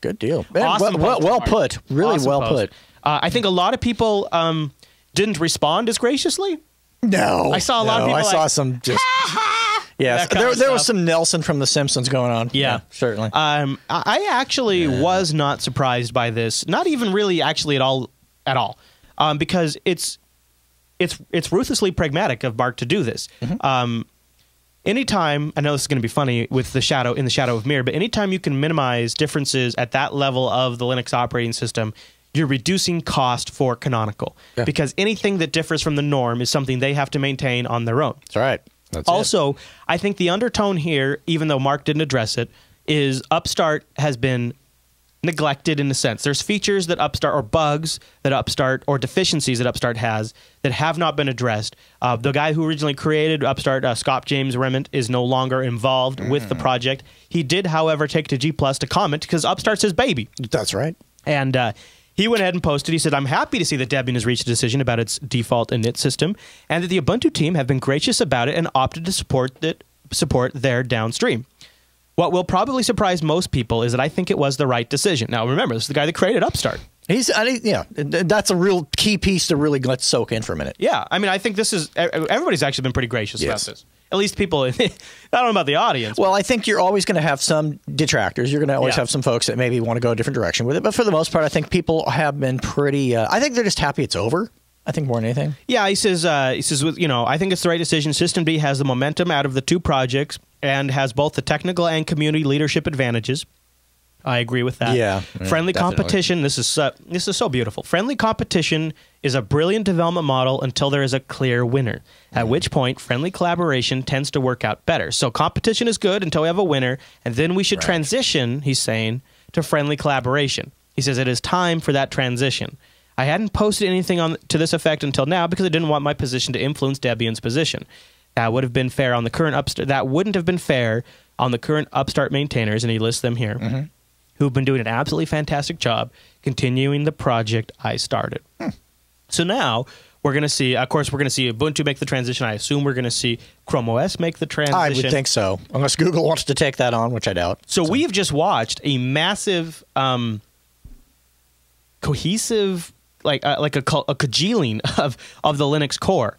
[SPEAKER 3] Good deal.
[SPEAKER 2] Awesome
[SPEAKER 3] well put. Really
[SPEAKER 2] awesome
[SPEAKER 3] well
[SPEAKER 2] post.
[SPEAKER 3] put.
[SPEAKER 2] I think a lot of people didn't respond as graciously.
[SPEAKER 3] No.
[SPEAKER 2] I saw a lot of people
[SPEAKER 3] I saw some just... Yes, there was some Nelson from The Simpsons going on.
[SPEAKER 2] Yeah,
[SPEAKER 3] certainly.
[SPEAKER 2] I actually was not surprised by this. Not even really actually at all. Because it's ruthlessly pragmatic of Mark to do this. Anytime, I know this is going to be funny with the shadow of Mir, but anytime you can minimize differences at that level of the Linux operating system, you're reducing cost for Canonical. Yeah. Because anything that differs from the norm is something they have to maintain on their own.
[SPEAKER 3] That's right.
[SPEAKER 2] Also, I think the undertone here, even though Mark didn't address it, is Upstart has been neglected in a sense. There's features that Upstart, or bugs that Upstart, or deficiencies that Upstart has that have not been addressed. The guy who originally created Upstart, Scott James Rement, is no longer involved with the project. He did, however, take to G+ to comment because Upstart's his baby.
[SPEAKER 3] That's right.
[SPEAKER 2] And he went ahead and posted, he said, I'm happy to see that Debian has reached a decision about its default init system and that the Ubuntu team have been gracious about it and opted to support their downstream. What will probably surprise most people is that I think it was the right decision. Now, remember, this is the guy that created Upstart.
[SPEAKER 3] That's a real key piece to really let soak in for a minute.
[SPEAKER 2] Yeah, I mean, I think this is, everybody's actually been pretty gracious about this. At least people, I don't know about the audience.
[SPEAKER 3] Well, I think you're always going to have some detractors. You're going to always have some folks that maybe want to go a different direction with it. But for the most part, I think people have been pretty, I think they're just happy it's over. I think more than anything.
[SPEAKER 2] Yeah, he says, I think it's the right decision. Systemd has the momentum out of the two projects and has both the technical and community leadership advantages. I agree with that.
[SPEAKER 3] Yeah,
[SPEAKER 2] friendly
[SPEAKER 3] definitely.
[SPEAKER 2] competition. This is so beautiful. Friendly competition is a brilliant development model until there is a clear winner. At which point, friendly collaboration tends to work out better. So competition is good until we have a winner, and then we should transition, he's saying, to friendly collaboration. He says it is time for that transition. I hadn't posted anything to this effect until now because I didn't want my position to influence Debian's position. That would have been fair on the current Upstart. That wouldn't have been fair on the current Upstart maintainers, and he lists them here, who've been doing an absolutely fantastic job continuing the project I started. So now we're going to see, of course, we're going to see Ubuntu make the transition. I assume we're going to see Chrome OS make the transition.
[SPEAKER 3] I would think so, unless Google wants to take that on, which I doubt.
[SPEAKER 2] So we've just watched a massive, cohesive, like a congealing of the Linux core.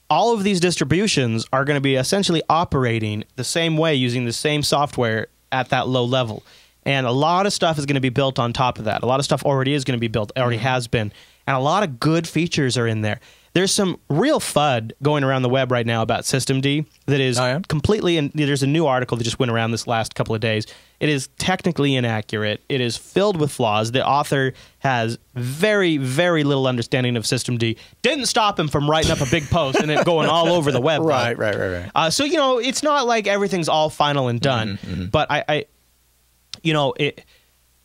[SPEAKER 2] All of these distributions are going to be essentially operating the same way, using the same software at that low level. And a lot of stuff is going to be built on top of that. A lot of stuff already is going to be built, already has been. And a lot of good features are in there. There's some real FUD going around the web right now about systemd that is completely, and there's a new article that just went around this last couple of days. It is technically inaccurate. It is filled with flaws. The author has very, very little understanding of systemd. Didn't stop him from writing up a big post and it going all over the web.
[SPEAKER 3] Right.
[SPEAKER 2] So, you know, it's not like everything's all final and done. But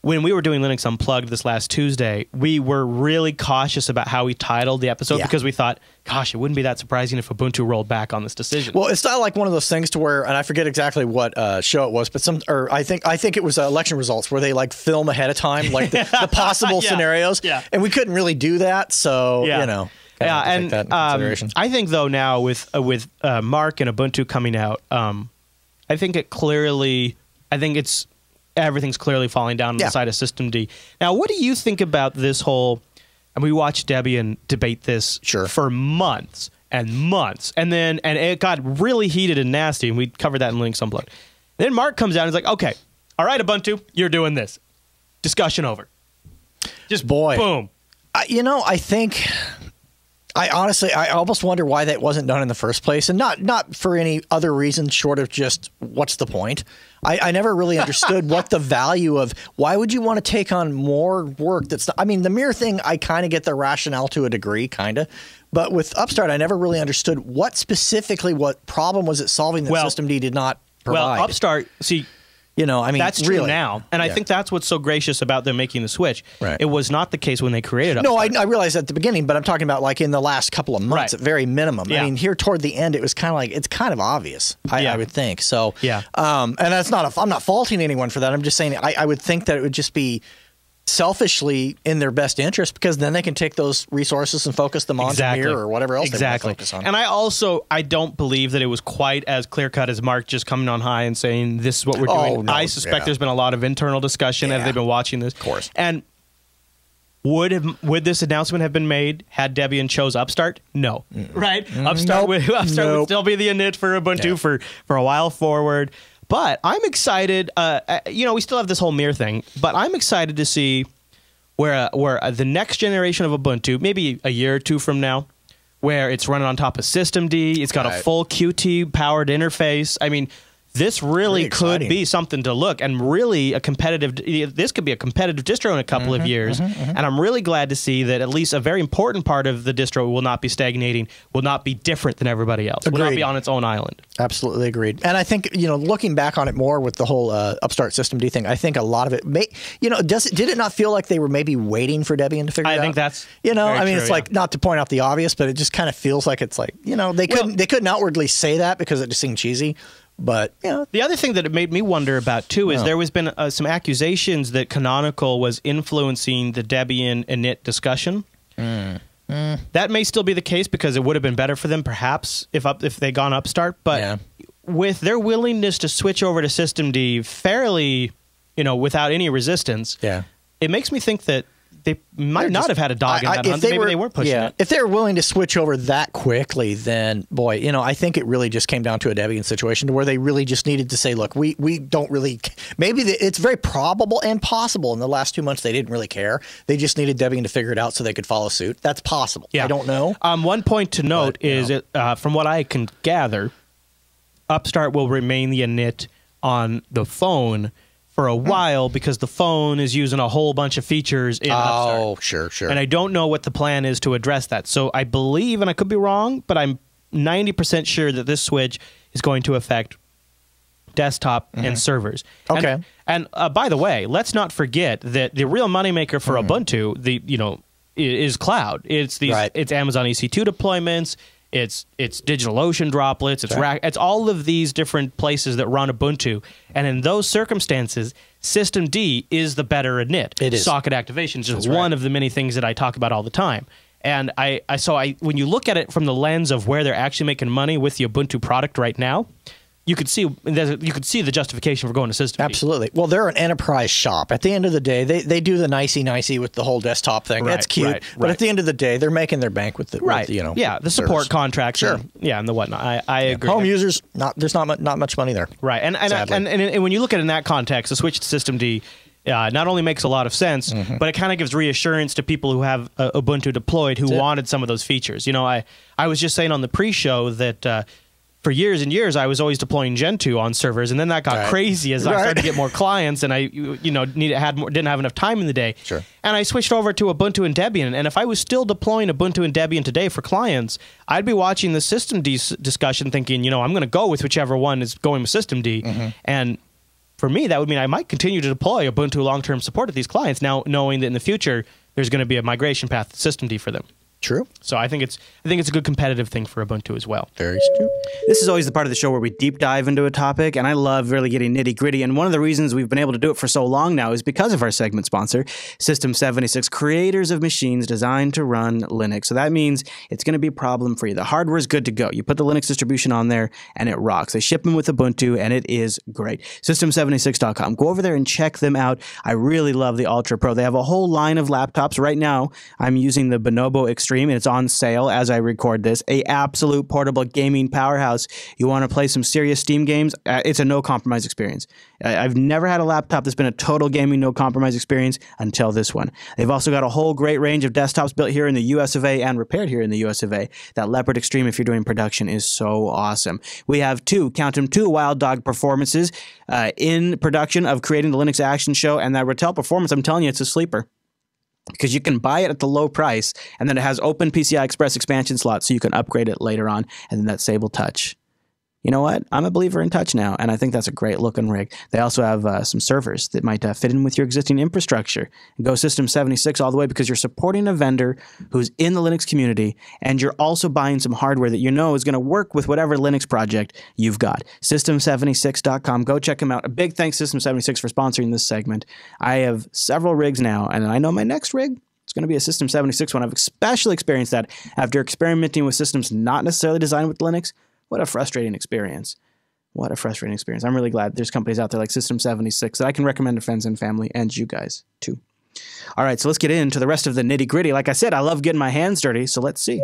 [SPEAKER 2] when we were doing Linux Unplugged this last Tuesday, we were really cautious about how we titled the episode because we thought, gosh, it wouldn't be that surprising if Ubuntu rolled back on this decision.
[SPEAKER 3] Well, it's not like one of those things to where, and I forget exactly what show it was, but I think it was election results where they like film ahead of time, like the possible scenarios. Yeah. And we couldn't really do that, so you know.
[SPEAKER 2] And I think though now with Mark and Ubuntu coming out, I think everything's clearly falling down on the side of systemd. Now, what do you think about this whole? And we watched Debian debate this for months and months, and it got really heated and nasty, and we covered that in Linux Unplugged. Then Mark comes out and he's like, "Okay, all right, Ubuntu, you're doing this. Discussion over." Just boom.
[SPEAKER 3] I think. I almost wonder why that wasn't done in the first place, and not for any other reason short of just what's the point. I never really understood what the value of why would you want to take on more work that's not, I mean, the mirror thing, I kind of get the rationale to a degree, kind of. But with Upstart, I never really understood what problem was it solving that systemd did not provide.
[SPEAKER 2] Well, Upstart, see,
[SPEAKER 3] that's
[SPEAKER 2] true now. And I think that's what's so gracious about them making the switch.
[SPEAKER 3] Right.
[SPEAKER 2] It was not the case when they created Upstart.
[SPEAKER 3] No, I realized at the beginning, but I'm talking about like in the last couple of months at very minimum. Yeah. I mean, here toward the end, it was kind of like, it's kind of obvious, I would think. So, and that's I'm not faulting anyone for that. I'm just saying I would think that it would just be selfishly in their best interest, because then they can take those resources and focus them on Mirror or whatever else they want to focus on.
[SPEAKER 2] And I don't believe that it was quite as clear-cut as Mark just coming on high and saying this is what we're doing.
[SPEAKER 3] No,
[SPEAKER 2] I suspect there's been a lot of internal discussion as they've been watching this.
[SPEAKER 3] Of course.
[SPEAKER 2] And would this announcement have been made had Debian chose Upstart? No. Right? Upstart would still be the init for Ubuntu for a while forward. But I'm excited. We still have this whole Mir thing, but I'm excited to see where the next generation of Ubuntu, maybe a year or two from now, where it's running on top of systemd, it's got a full Qt powered interface. I mean, this really could be something to look, and really this could be a competitive distro in a couple of years. And I'm really glad to see that at least a very important part of the distro will not be stagnating, will not be different than everybody else, will not be on its own island.
[SPEAKER 3] Absolutely agreed. And I think, looking back on it more with the whole Upstart systemd thing, I think a lot of it did it not feel like they were maybe waiting for Debian to figure it out?
[SPEAKER 2] I think that's
[SPEAKER 3] it's like, not to point out the obvious, but it just kind of feels like it's like, they couldn't outwardly say that because it just seemed cheesy. But
[SPEAKER 2] the other thing that it made me wonder about too is there was been some accusations that Canonical was influencing the Debian init discussion. That may still be the case because it would have been better for them perhaps if they gone Upstart. But with their willingness to switch over to systemd fairly, without any resistance, it makes me think that they might not have had a dog in that hunt. Maybe they weren't pushing it.
[SPEAKER 3] If they were willing to switch over that quickly, then, boy, I think it really just came down to a Debian situation to where they really just needed to say, look, we don't really – maybe it's very probable and possible in the last 2 months they didn't really care. They just needed Debian to figure it out so they could follow suit. That's possible. I don't know.
[SPEAKER 2] One point to note is, from what I can gather, Upstart will remain the init on the phone for a while because the phone is using a whole bunch of features in Upstart.
[SPEAKER 3] Oh, sure.
[SPEAKER 2] And I don't know what the plan is to address that. So I believe, and I could be wrong, but I'm 90% sure that this switch is going to affect desktop, and servers.
[SPEAKER 3] Okay.
[SPEAKER 2] And by the way, let's not forget that the real moneymaker for Ubuntu, is cloud. It's these. It's Amazon EC2 deployments. It's DigitalOcean droplets. It's it's all of these different places that run Ubuntu. And in those circumstances, Systemd is the better init.
[SPEAKER 3] It is.
[SPEAKER 2] Socket activation is just one of the many things that I talk about all the time. And when you look at it from the lens of where they're actually making money with the Ubuntu product right now, you could see the justification for going to Systemd.
[SPEAKER 3] Absolutely. Well, they're an enterprise shop. At the end of the day, they do the nicey with the whole desktop thing. That's cute. But at the end of the day, they're making their bank with the
[SPEAKER 2] the support contracts.
[SPEAKER 3] Sure.
[SPEAKER 2] And the whatnot. I agree.
[SPEAKER 3] Home users, there's not much money there.
[SPEAKER 2] Right. And when you look at it in that context, the switch to Systemd not only makes a lot of sense, but it kind of gives reassurance to people who have Ubuntu deployed who wanted some of those features. I was just saying on the pre-show that for years and years, I was always deploying Gentoo on servers, and then that got crazy as I started to get more clients, and I didn't have enough time in the day.
[SPEAKER 3] Sure.
[SPEAKER 2] And I switched over to Ubuntu and Debian, and if I was still deploying Ubuntu and Debian today for clients, I'd be watching the Systemd discussion thinking, I'm going to go with whichever one is going with Systemd, and for me, that would mean I might continue to deploy Ubuntu long-term support at these clients, now knowing that in the future, there's going to be a migration path to Systemd for them.
[SPEAKER 3] True.
[SPEAKER 2] So I think it's a good competitive thing for Ubuntu as well.
[SPEAKER 3] Very true.
[SPEAKER 1] This is always the part of the show where we deep dive into a topic, and I love really getting nitty gritty. And one of the reasons we've been able to do it for so long now is because of our segment sponsor, System76, creators of machines designed to run Linux. So that means it's going to be problem free. The hardware is good to go. You put the Linux distribution on there, and it rocks. They ship them with Ubuntu, and it is great. System76.com. Go over there and check them out. I really love the Ultra Pro. They have a whole line of laptops. Right now, I'm using the Bonobo Extreme, and it's on sale as I record this. A absolute portable gaming powerhouse. You want to play some serious Steam games? It's a no compromise experience. I've never had a laptop that's been a total gaming no compromise experience until this one. They've also got a whole great range of desktops built here in the US of A and repaired here in the US of A. That Leopard Extreme, if you're doing production, is so awesome. We have two Wild Dog performances in production of creating the Linux Action Show, and that Ratel performance, I'm telling you, it's a sleeper. Because you can buy it at the low price, and then it has open PCI Express expansion slots, so you can upgrade it later on, and then that Sable Touch. You know what? I'm a believer in touch now, and I think that's a great looking rig. They also have some servers that might fit in with your existing infrastructure. Go System76 all the way because you're supporting a vendor who's in the Linux community, and you're also buying some hardware that you know is going to work with whatever Linux project you've got. System76.com. Go check them out. A big thanks to System76 for sponsoring this segment. I have several rigs now, and I know my next rig, it's going to be a System76 one. I've especially experienced that after experimenting with systems not necessarily designed with Linux. What a frustrating experience. What a frustrating experience. I'm really glad there's companies out there like System76 that I can recommend to friends and family, and you guys too. All right, so let's get into the rest of the nitty gritty. Like I said, I love getting my hands dirty, so let's see.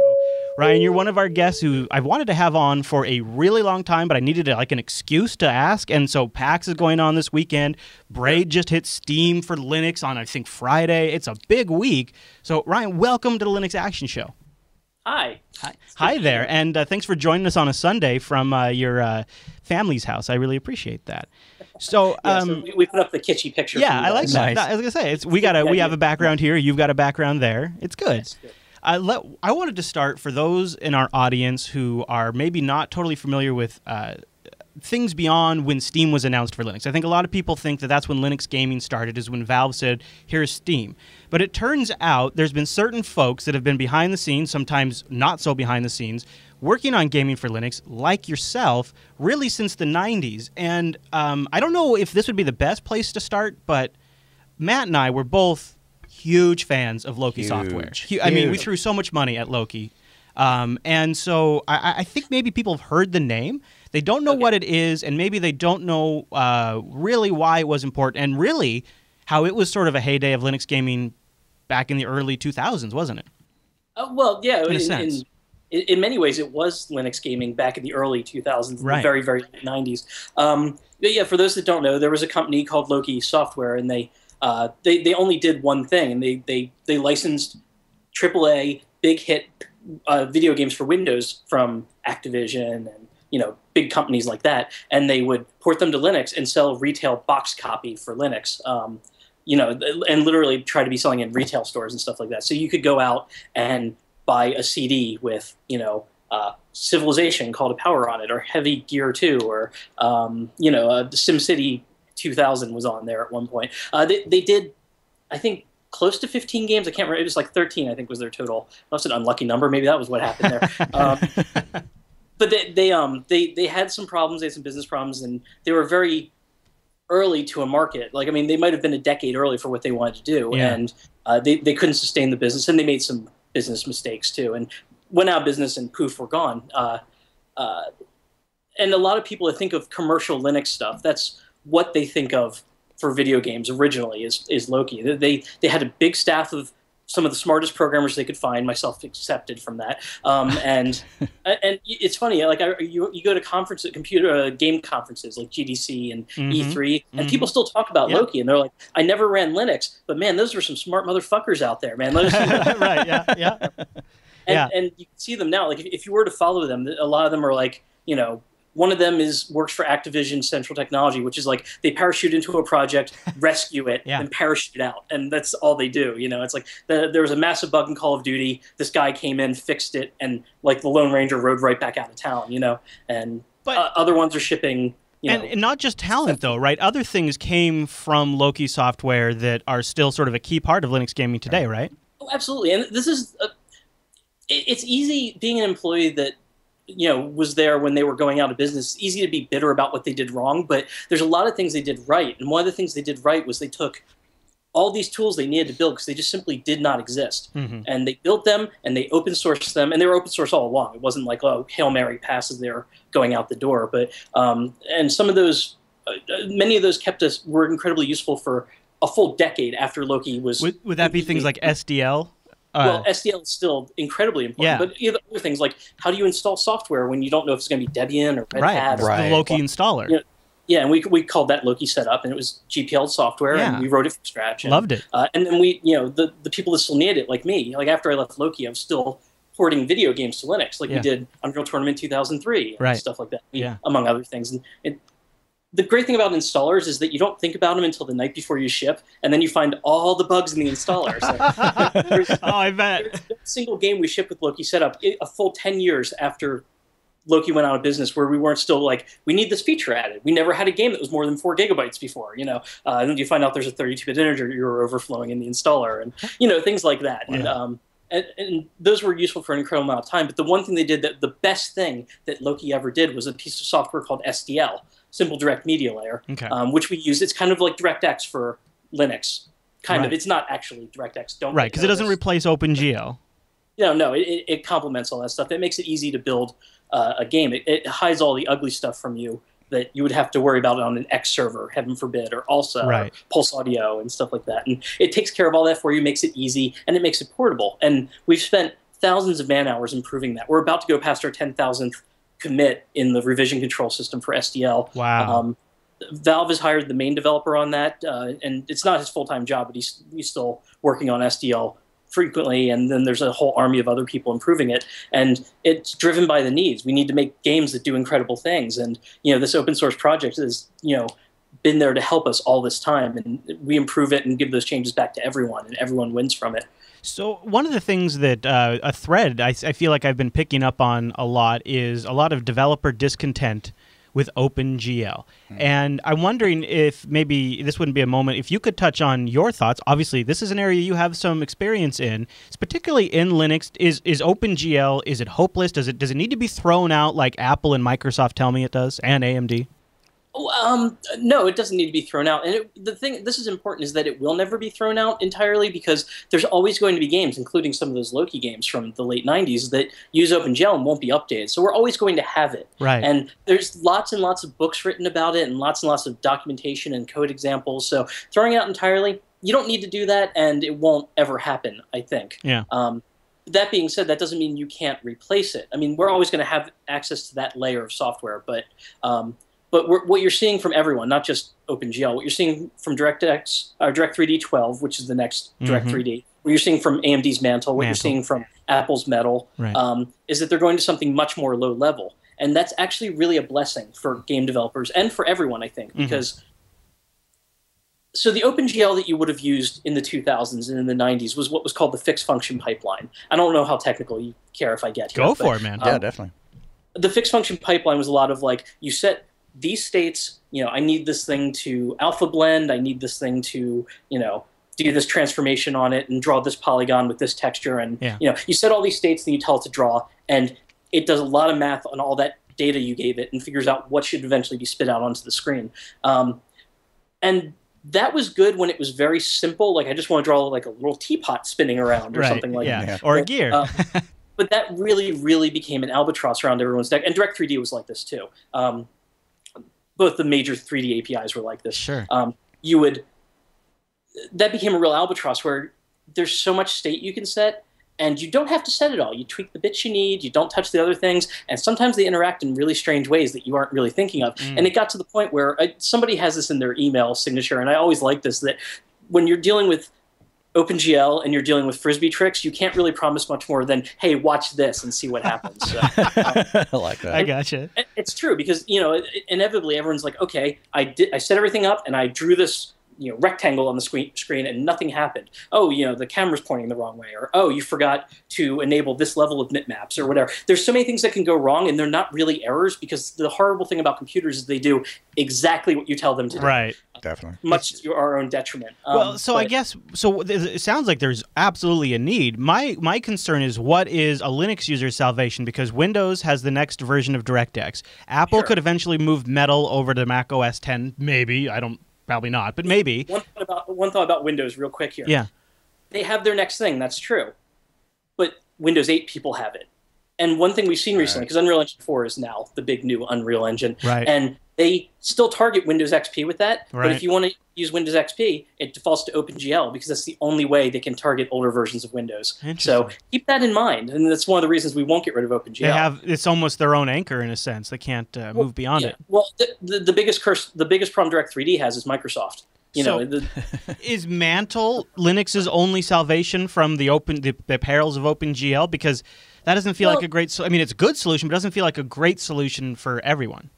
[SPEAKER 2] Ryan, you're one of our guests who I've wanted to have on for a really long time, but I needed an excuse to ask, and so PAX is going on this weekend. Braid just hit Steam for Linux on, I think, Friday. It's a big week. So, Ryan, welcome to the Linux Action Show.
[SPEAKER 11] Hi.
[SPEAKER 2] Hi there, and thanks for joining us on a Sunday from your family's house. I really appreciate that. So,
[SPEAKER 11] so we put up the kitschy picture.
[SPEAKER 2] Yeah, I like that. I was gonna say we have a background here. You've got a background there. It's good. That's good. I wanted to start for those in our audience who are maybe not totally familiar with things beyond when Steam was announced for Linux. I think a lot of people think that that's when Linux gaming started, is when Valve said, here's Steam. But it turns out there's been certain folks that have been behind the scenes, sometimes not so behind the scenes, working on gaming for Linux, like yourself, really since the 90s. And I don't know if this would be the best place to start, but Matt and I were both huge fans of Loki Software. I mean, we threw so much money at Loki. And so I think maybe people have heard the name. They don't know what it is, and maybe they don't know really why it was important, and really how it was sort of a heyday of Linux gaming back in the early 2000s, wasn't it?
[SPEAKER 11] Well, yeah.
[SPEAKER 2] In a sense.
[SPEAKER 11] In many ways, it was Linux gaming back in the early 2000s,
[SPEAKER 2] right.
[SPEAKER 11] The very, very late 90s. But yeah, for those that don't know, there was a company called Loki Software, and they only did one thing, and they licensed AAA big hit video games for Windows from Activision and big companies like that, and they would port them to Linux and sell retail box copy for Linux. And literally try to be selling in retail stores and stuff like that. So you could go out and buy a CD with Civilization called a power on it, or Heavy Gear 2, or SimCity 2000 was on there at one point. They did, I think, close to 15 games. I can't remember. It was like 13, I think, was their total. That's an unlucky number. Maybe that was what happened there. But they had some problems. They had some business problems, and they were very early to a market. Like, I mean, they might have been a decade early for what they wanted to do, and they couldn't sustain the business, and they made some business mistakes too, and went out of business, and poof, were gone. And a lot of people that think of commercial Linux stuff, that's what they think of for video games originally is Loki. They had a big staff of some of the smartest programmers they could find, myself accepted from that. And it's funny, like you go to conferences, game conferences like GDC and E3, and people still talk about Loki, and they're like, I never ran Linux, but man, those were some smart motherfuckers out there, man.
[SPEAKER 2] Right? Yeah.
[SPEAKER 11] And you can see them now. Like if you were to follow them, a lot of them are like, one of them works for Activision Central Technology, which is like they parachute into a project, rescue it, and parachute out, and that's all they do. It's like there was a massive bug in Call of Duty. This guy came in, fixed it, and like the Lone Ranger rode right back out of town. And other ones are shipping.
[SPEAKER 2] And not just talent, though, right? Other things came from Loki Software that are still sort of a key part of Linux gaming today, right?
[SPEAKER 11] Oh, absolutely. And this is it's easy being an employee that was there when they were going out of business. It's easy to be bitter about what they did wrong, but there's a lot of things they did right. And one of the things they did right was they took all these tools they needed to build because they just simply did not exist. And they built them and they open sourced them, and they were open source all along. It wasn't like, Hail Mary passes there going out the door. But and some of those, many of those were incredibly useful for a full decade after Loki was.
[SPEAKER 2] Would that be things like SDL?
[SPEAKER 11] Well, SDL is still incredibly important, but other things like how do you install software when you don't know if it's going to be Debian or Red Hat?
[SPEAKER 2] The Loki installer.
[SPEAKER 11] And we called that Loki setup, and it was GPL software, and we wrote it from scratch. And,
[SPEAKER 2] loved it.
[SPEAKER 11] And then the people that still needed it, like me, like after I left Loki, I was still porting video games to Linux, like we did Unreal Tournament 2003 and stuff like that, among other things. And the great thing about installers is that you don't think about them until the night before you ship, and then you find all the bugs in the installer. So
[SPEAKER 2] I bet.
[SPEAKER 11] There's no single game we shipped with Loki setup a full 10 years after Loki went out of business where we weren't still like, we need this feature added. We never had a game that was more than 4 gigabytes before, and then you find out there's a 32-bit integer you're overflowing in the installer, and things like that. And those were useful for an incredible amount of time. But the one thing they did, the best thing that Loki ever did, was a piece of software called SDL, Simple Direct Media Layer, which we use. It's kind of like DirectX for Linux. Kind of. It's not actually DirectX.
[SPEAKER 2] Right, because it doesn't replace OpenGL.
[SPEAKER 11] No, it complements all that stuff. It makes it easy to build a game. It hides all the ugly stuff from you that you would have to worry about on an X server, heaven forbid, or also or Pulse Audio and stuff like that. And it takes care of all that for you, makes it easy, and it makes it portable. And we've spent thousands of man hours improving that. We're about to go past our 10,000th commit in the revision control system for SDL.
[SPEAKER 2] Wow.
[SPEAKER 11] Valve has hired the main developer on that, and it's not his full-time job, but he's still working on SDL frequently, and then there's a whole army of other people improving it, and it's driven by the needs. We need to make games that do incredible things, and this open source project has been there to help us all this time, and we improve it and give those changes back to everyone, and everyone wins from it.
[SPEAKER 2] So one of the things that a thread I feel like I've been picking up on a lot is a lot of developer discontent with OpenGL. And I'm wondering if maybe this wouldn't be a moment if you could touch on your thoughts. Obviously, this is an area you have some experience in. It's particularly in Linux. Is OpenGL, is it hopeless? Does it need to be thrown out like Apple and Microsoft tell me it does, and AMD?
[SPEAKER 11] No, it doesn't need to be thrown out. And the thing, this is important, is that it will never be thrown out entirely, because there's always going to be games, including some of those Loki games from the late 90s, that use OpenGL and won't be updated. So we're always going to have it.
[SPEAKER 2] Right.
[SPEAKER 11] And there's lots and lots of books written about it, and lots of documentation and code examples. So throwing it out entirely, you don't need to do that, and it won't ever happen, I think.
[SPEAKER 2] Yeah.
[SPEAKER 11] That being said, that doesn't mean you can't replace it. I mean, we're always going to have access to that layer of software, but what you're seeing from everyone, not just OpenGL, what you're seeing from DirectX, Direct3D 12, which is the next Direct3D, what you're seeing from AMD's Mantle, what you're seeing from Apple's Metal, is that they're going to something much more low level. And that's actually really a blessing for game developers and for everyone, I think, because So the OpenGL that you would have used in the 2000s and in the 90s was what was called the fixed function pipeline. I don't know how technical you care if I get here.
[SPEAKER 2] Go for it, man.
[SPEAKER 3] Yeah, definitely.
[SPEAKER 11] The fixed function pipeline was a lot of like, you set these states, I need this thing to alpha blend, I need this thing to, do this transformation on it and draw this polygon with this texture. And, you set all these states and you tell it to draw, and it does a lot of math on all that data you gave it and figures out what should eventually be spit out onto the screen. And that was good when it was very simple. Like, I just want to draw like a little teapot spinning around or something like that.
[SPEAKER 2] Or a gear.
[SPEAKER 11] But that really, really became an albatross around everyone's neck. And Direct 3D was like this too. Both the major 3D APIs were like this.
[SPEAKER 2] Sure.
[SPEAKER 11] That became a real albatross where there's so much state you can set, and you don't have to set it all. You tweak the bits you need, you don't touch the other things, and sometimes they interact in really strange ways that you aren't really thinking of. And it got to the point where somebody has this in their email signature, and I always like this, that when you're dealing with OpenGL and you're dealing with Frisbee tricks, you can't really promise much more than, hey, watch this and see what happens. So,
[SPEAKER 3] I like that.
[SPEAKER 2] I gotcha.
[SPEAKER 11] It's true because, inevitably everyone's like, okay, I set everything up and I drew this rectangle on the screen and nothing happened. Oh, the camera's pointing the wrong way, or oh, you forgot to enable this level of bitmaps or whatever. There's so many things that can go wrong, and they're not really errors because the horrible thing about computers is they do exactly what you tell them to do.
[SPEAKER 2] Right.
[SPEAKER 3] Definitely.
[SPEAKER 11] Much to our own detriment.
[SPEAKER 2] I guess it sounds like there's absolutely a need. My concern is, what is a Linux user's salvation? Because Windows has the next version of DirectX. Apple could eventually move Metal over to Mac OS 10, maybe. Probably not, but maybe.
[SPEAKER 11] One thought about Windows real quick here.
[SPEAKER 2] Yeah.
[SPEAKER 11] They have their next thing, that's true. But Windows 8 people have it. And one thing we've seen recently, because Unreal Engine 4 is now the big new Unreal Engine, and they still target Windows XP with that, but if you want to use Windows XP, it defaults to OpenGL because that's the only way they can target older versions of Windows. So keep that in mind, and that's one of the reasons we won't get rid of OpenGL.
[SPEAKER 2] It's almost their own anchor in a sense. They can't move beyond it.
[SPEAKER 11] Well, the biggest problem Direct 3D has is Microsoft.
[SPEAKER 2] Is Mantle Linux's only salvation from the perils of OpenGL? Because that doesn't feel like a great. It's a good solution, but it doesn't feel like a great solution for everyone.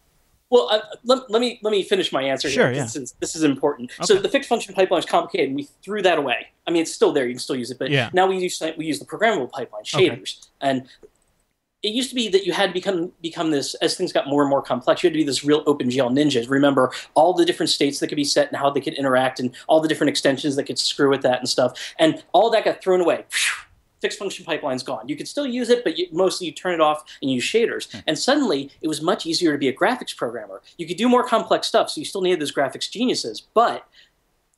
[SPEAKER 11] Well, let me finish my answer here.
[SPEAKER 2] Yeah.
[SPEAKER 11] This is important. Okay. So the fixed function pipeline is complicated, and we threw that away. It's still there. You can still use it, but now we use the programmable pipeline, shaders. And it used to be that you had to become this, as things got more and more complex, you had to be this real OpenGL ninja. Remember all the different states that could be set and how they could interact and all the different extensions that could screw with that and stuff. And all that got thrown away. Fixed function pipeline's gone. You could still use it, but mostly you turn it off and use shaders. And suddenly, it was much easier to be a graphics programmer. You could do more complex stuff, so you still needed those graphics geniuses. But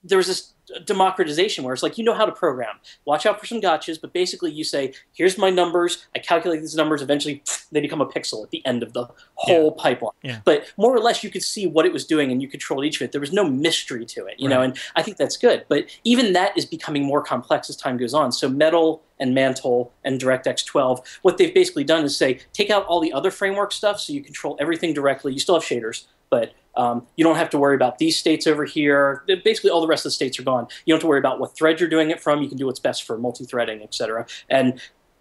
[SPEAKER 11] there was this democratization where it's like, how to program. Watch out for some gotchas, but basically you say, here's my numbers, I calculate these numbers, eventually they become a pixel at the end of the whole pipeline. But more or less you could see what it was doing and you controlled each of it. There was no mystery to it, and I think that's good. But even that is becoming more complex as time goes on. So Metal and Mantle and DirectX 12, what they've basically done is say, take out all the other framework stuff so you control everything directly. You still have shaders, but you don't have to worry about these states over here. Basically, all the rest of the states are gone. You don't have to worry about what thread you're doing it from. You can do what's best for multi-threading, etc. And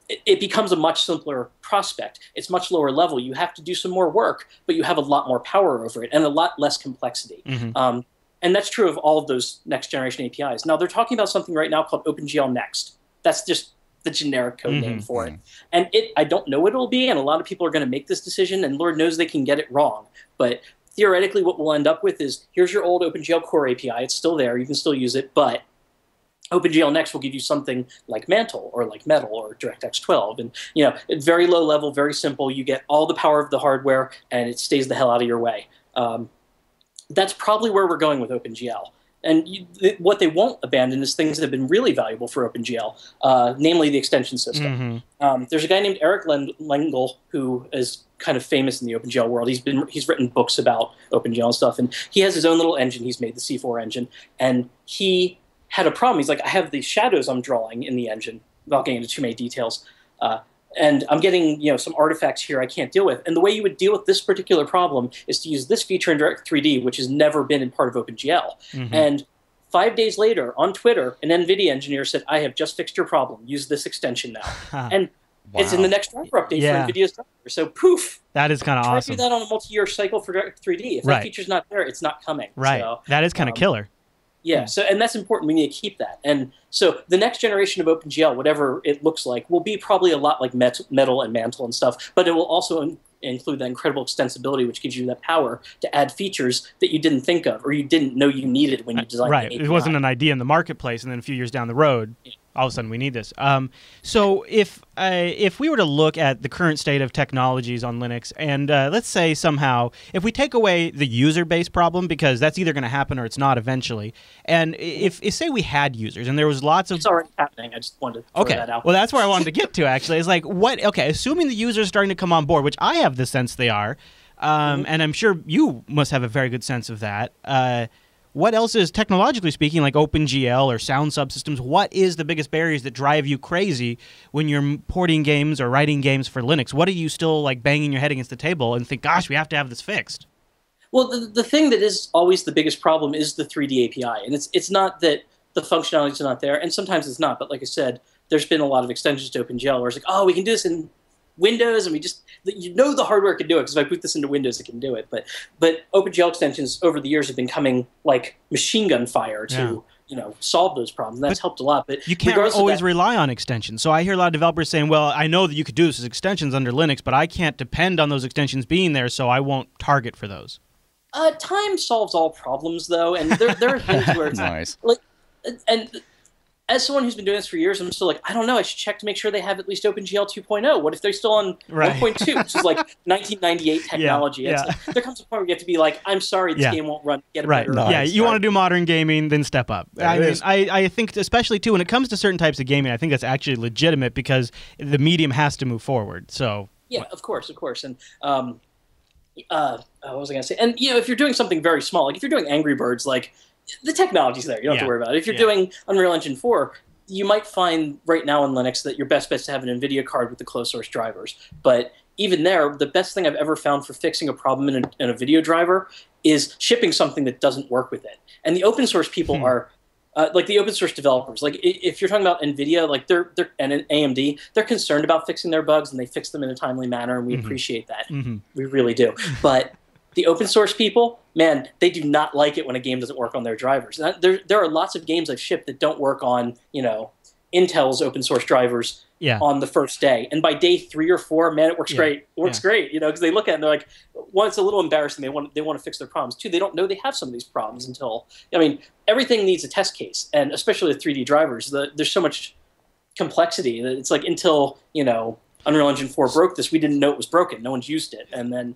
[SPEAKER 11] it becomes a much simpler prospect. It's much lower level. You have to do some more work, but you have a lot more power over it and a lot less complexity. And that's true of all of those next-generation APIs. Now, they're talking about something right now called OpenGL Next. That's just the generic code name for it. And I don't know what it'll be, and a lot of people are going to make this decision, and Lord knows they can get it wrong. But theoretically, what we'll end up with is, here's your old OpenGL core API. It's still there. You can still use it, but OpenGL Next will give you something like Mantle or like Metal or DirectX 12. And, at very low level, very simple. You get all the power of the hardware, and it stays the hell out of your way. That's probably where we're going with OpenGL. And what they won't abandon is things that have been really valuable for OpenGL, namely the extension system. There's a guy named Eric Lengel who is kind of famous in the OpenGL world. He's written books about OpenGL and stuff, and he has his own little engine. He's made the C4 engine, and he had a problem. He's like, I have these shadows I'm drawing in the engine, without getting into too many details, and I'm getting some artifacts here I can't deal with. And the way you would deal with this particular problem is to use this feature in Direct 3D, which has never been in part of OpenGL. And 5 days later, on Twitter, an NVIDIA engineer said, I have just fixed your problem. Use this extension now. And it's in the next driver update for NVIDIA's driver. So poof.
[SPEAKER 2] That is kind of awesome.
[SPEAKER 11] Try to do that on a multi-year cycle for Direct 3D. If that feature's not there, it's not coming.
[SPEAKER 2] Right.
[SPEAKER 11] So,
[SPEAKER 2] that is kind of killer.
[SPEAKER 11] Yeah, so and that's important. We need to keep that. And so the next generation of OpenGL, whatever it looks like, will be probably a lot like Metal and Mantle and stuff, but it will also include that incredible extensibility, which gives you that power to add features that you didn't think of or you didn't know you needed when you designed
[SPEAKER 2] right.
[SPEAKER 11] the API.
[SPEAKER 2] It wasn't an idea in the marketplace, and then a few years down the road, all of a sudden we need this. So if we were to look at the current state of technologies on Linux, and let's say somehow, if we take away the user base problem, because that's either going to happen or it's not eventually, and if say we had users and there was lots of...
[SPEAKER 11] It's already happening. I just wanted to throw that out.
[SPEAKER 2] Well, that's where I wanted to get to, actually. It's like, assuming the users are starting to come on board, which I have the sense they are, and I'm sure you must have a very good sense of that, what else is, technologically speaking, like OpenGL or sound subsystems, what is the biggest barriers that drive you crazy when you're porting games or writing games for Linux? What are you still like banging your head against the table and think, gosh, we have to have this fixed?
[SPEAKER 11] Well, the thing that is always the biggest problem is the 3D API. And it's not that the functionality is not there, and sometimes it's not. But like I said, there's been a lot of extensions to OpenGL where it's like, oh, we can do this in Windows, and the hardware can do it, because if I boot this into Windows, it can do it. But OpenGL extensions over the years have been coming like machine gun fire to solve those problems, and that's helped a lot. But
[SPEAKER 2] you can't always rely on extensions. So I hear a lot of developers saying, well, I know that you could do this as extensions under Linux, but I can't depend on those extensions being there, so I won't target for those.
[SPEAKER 11] Time solves all problems, though, and there are things where it's
[SPEAKER 12] nice.
[SPEAKER 11] Like, and as someone who's been doing this for years, I'm still like, I don't know, I should check to make sure they have at least OpenGL 2.0. What if they're still on 1.2, which is like 1998 technology?
[SPEAKER 2] Yeah.
[SPEAKER 11] Like, there comes a point where you have to be like, I'm sorry, this game won't run. Get a better.
[SPEAKER 2] Yeah, you want to do modern gaming, then step up. I think, especially too, when it comes to certain types of gaming, I think that's actually legitimate because the medium has to move forward. So
[SPEAKER 11] yeah, of course, and what was I going to say? And if you're doing something very small, like if you're doing Angry Birds, like the technology's there, you don't have to worry about it. If you're doing Unreal Engine 4, you might find right now in Linux that your best bet is to have an NVIDIA card with the closed source drivers. But even there, the best thing I've ever found for fixing a problem in a video driver is shipping something that doesn't work with it. And the open source people are like the open source developers. Like if you're talking about NVIDIA, like they're and AMD, they're concerned about fixing their bugs, and they fix them in a timely manner, and we appreciate that. We really do. But the open source people, man, they do not like it when a game doesn't work on their drivers. And there are lots of games I've shipped that don't work on, Intel's open source drivers on the first day. And by day 3 or 4, man, it works great. It works great, because they look at it and they're like, one, it's a little embarrassing. They want to fix their problems. 2, they don't know they have some of these problems until, everything needs a test case. And especially with 3D drivers, there's so much complexity that it's like until, Unreal Engine 4 broke this, we didn't know it was broken. No one's used it. And then,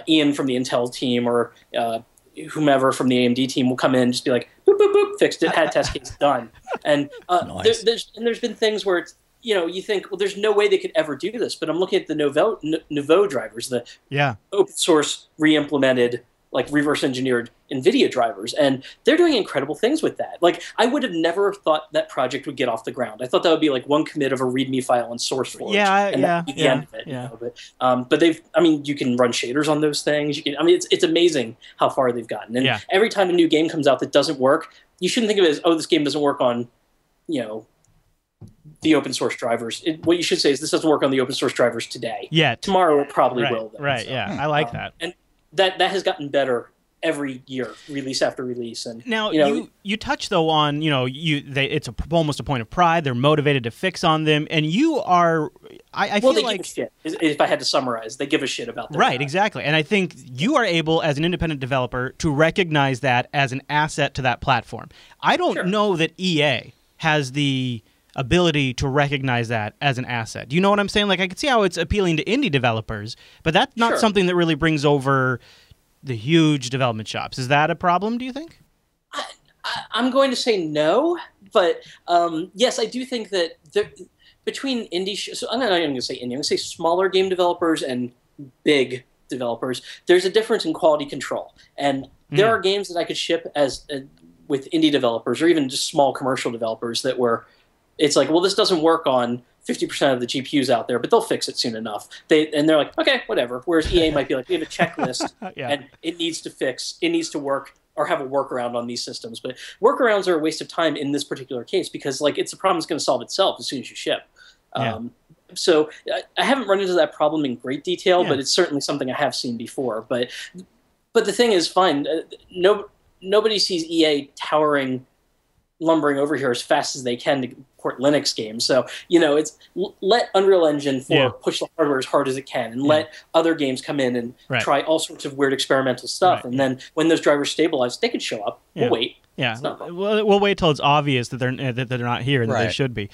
[SPEAKER 11] Ian from the Intel team or whomever from the AMD team will come in and just be like, boop, boop, boop, fixed it, had test case, done. And
[SPEAKER 3] nice.
[SPEAKER 11] there's been things where it's, you think, well, there's no way they could ever do this. But I'm looking at the Nouveau drivers, the open source re-implemented, like reverse engineered NVIDIA drivers, and they're doing incredible things with that. Like, I would have never thought that project would get off the ground. I thought that would be like one commit of a README file in SourceForge. That would be the end of it. But they've, you can run shaders on those things. You can, it's amazing how far they've gotten. And every time a new game comes out that doesn't work, you shouldn't think of it as, oh, this game doesn't work on, the open source drivers. What you should say is, this doesn't work on the open source drivers today.
[SPEAKER 2] Yeah.
[SPEAKER 11] Tomorrow it probably will. Then.
[SPEAKER 2] Right. So, I like that.
[SPEAKER 11] And that has gotten better every year, release after release. And
[SPEAKER 2] now you touch though on it's almost a point of pride. They're motivated to fix on them, and you are. I feel
[SPEAKER 11] they
[SPEAKER 2] like
[SPEAKER 11] give a shit. If I had to summarize, they give a shit about that.
[SPEAKER 2] Right, exactly. And I think you are able, as an independent developer, to recognize that as an asset to that platform. I don't know that EA has the ability to recognize that as an asset. Do you know what I'm saying? Like, I can see how it's appealing to indie developers, but that's not something that really brings over the huge development shops. Is that a problem, do you think?
[SPEAKER 11] I'm going to say no, but yes, I do think that between indie... So I'm not even going to say indie. I'm going to say smaller game developers and big developers. There's a difference in quality control. And there are games that I could ship with indie developers or even just small commercial developers that were... It's like, well, this doesn't work on 50% of the GPUs out there, but they'll fix it soon enough. They're like, okay, whatever. Whereas EA might be like, we have a checklist, and it needs to fix, it needs to work, or have a workaround on these systems. But workarounds are a waste of time in this particular case because, like, it's a problem that's going to solve itself as soon as you ship. So I haven't run into that problem in great detail, but it's certainly something I have seen before. But the thing is, fine. nobody sees EA lumbering over here as fast as they can to port Linux games. So, it's let Unreal Engine 4 push the hardware as hard as it can, and let other games come in and try all sorts of weird experimental stuff. And then when those drivers stabilize, they can show up. We'll wait.
[SPEAKER 2] Yeah, we'll wait till it's obvious that they're not here and that they should be.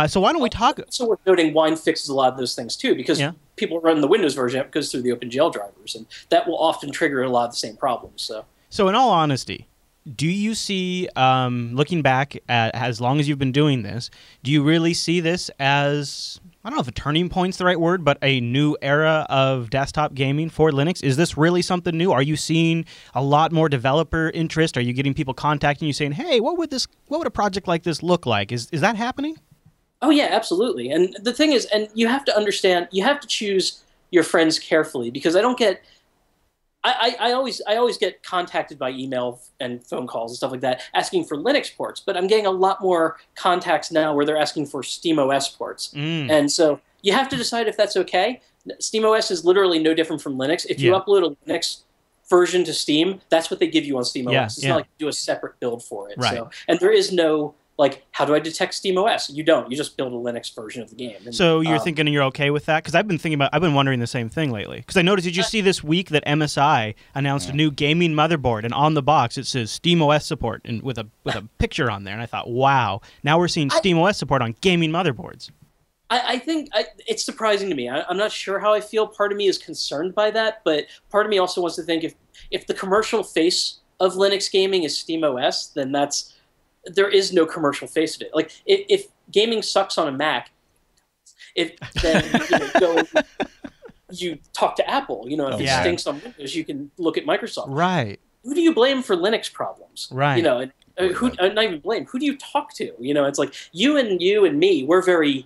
[SPEAKER 2] So why don't we talk?
[SPEAKER 11] So we're noting Wine fixes a lot of those things too, because people run the Windows version, it goes through the OpenGL drivers, and that will often trigger a lot of the same problems.
[SPEAKER 2] So in all honesty, do you see, looking back at as long as you've been doing this, do you really see this as, I don't know if a turning point's the right word, but a new era of desktop gaming for Linux? Is this really something new? Are you seeing a lot more developer interest? Are you getting people contacting you saying, hey, what would a project like this look like? Is that happening?
[SPEAKER 11] Oh yeah, absolutely. And the thing is, and you have to understand, you have to choose your friends carefully, because I always get contacted by email and phone calls and stuff like that asking for Linux ports, but I'm getting a lot more contacts now where they're asking for SteamOS ports. And so you have to decide if that's okay. SteamOS is literally no different from Linux. If you upload a Linux version to Steam, that's what they give you on SteamOS. It's not like you do a separate build for it. So, and there is no, how do I detect SteamOS? You don't. You just build a Linux version of the game. And,
[SPEAKER 2] so you're thinking you're okay with that? Because I've been wondering the same thing lately. Because I noticed, did you see this week that MSI announced a new gaming motherboard, and on the box it says SteamOS support and with a picture on there, and I thought, wow, now we're seeing SteamOS support on gaming motherboards.
[SPEAKER 11] I think it's surprising to me. I'm not sure how I feel. Part of me is concerned by that, but part of me also wants to think if the commercial face of Linux gaming is SteamOS, then there is no commercial face to it. If gaming sucks on a Mac, you talk to Apple. If it stinks on Windows, you can look at Microsoft.
[SPEAKER 2] Right.
[SPEAKER 11] Who do you blame for Linux problems?
[SPEAKER 2] Right.
[SPEAKER 11] Not even blame. Who do you talk to? It's like you and me. We're very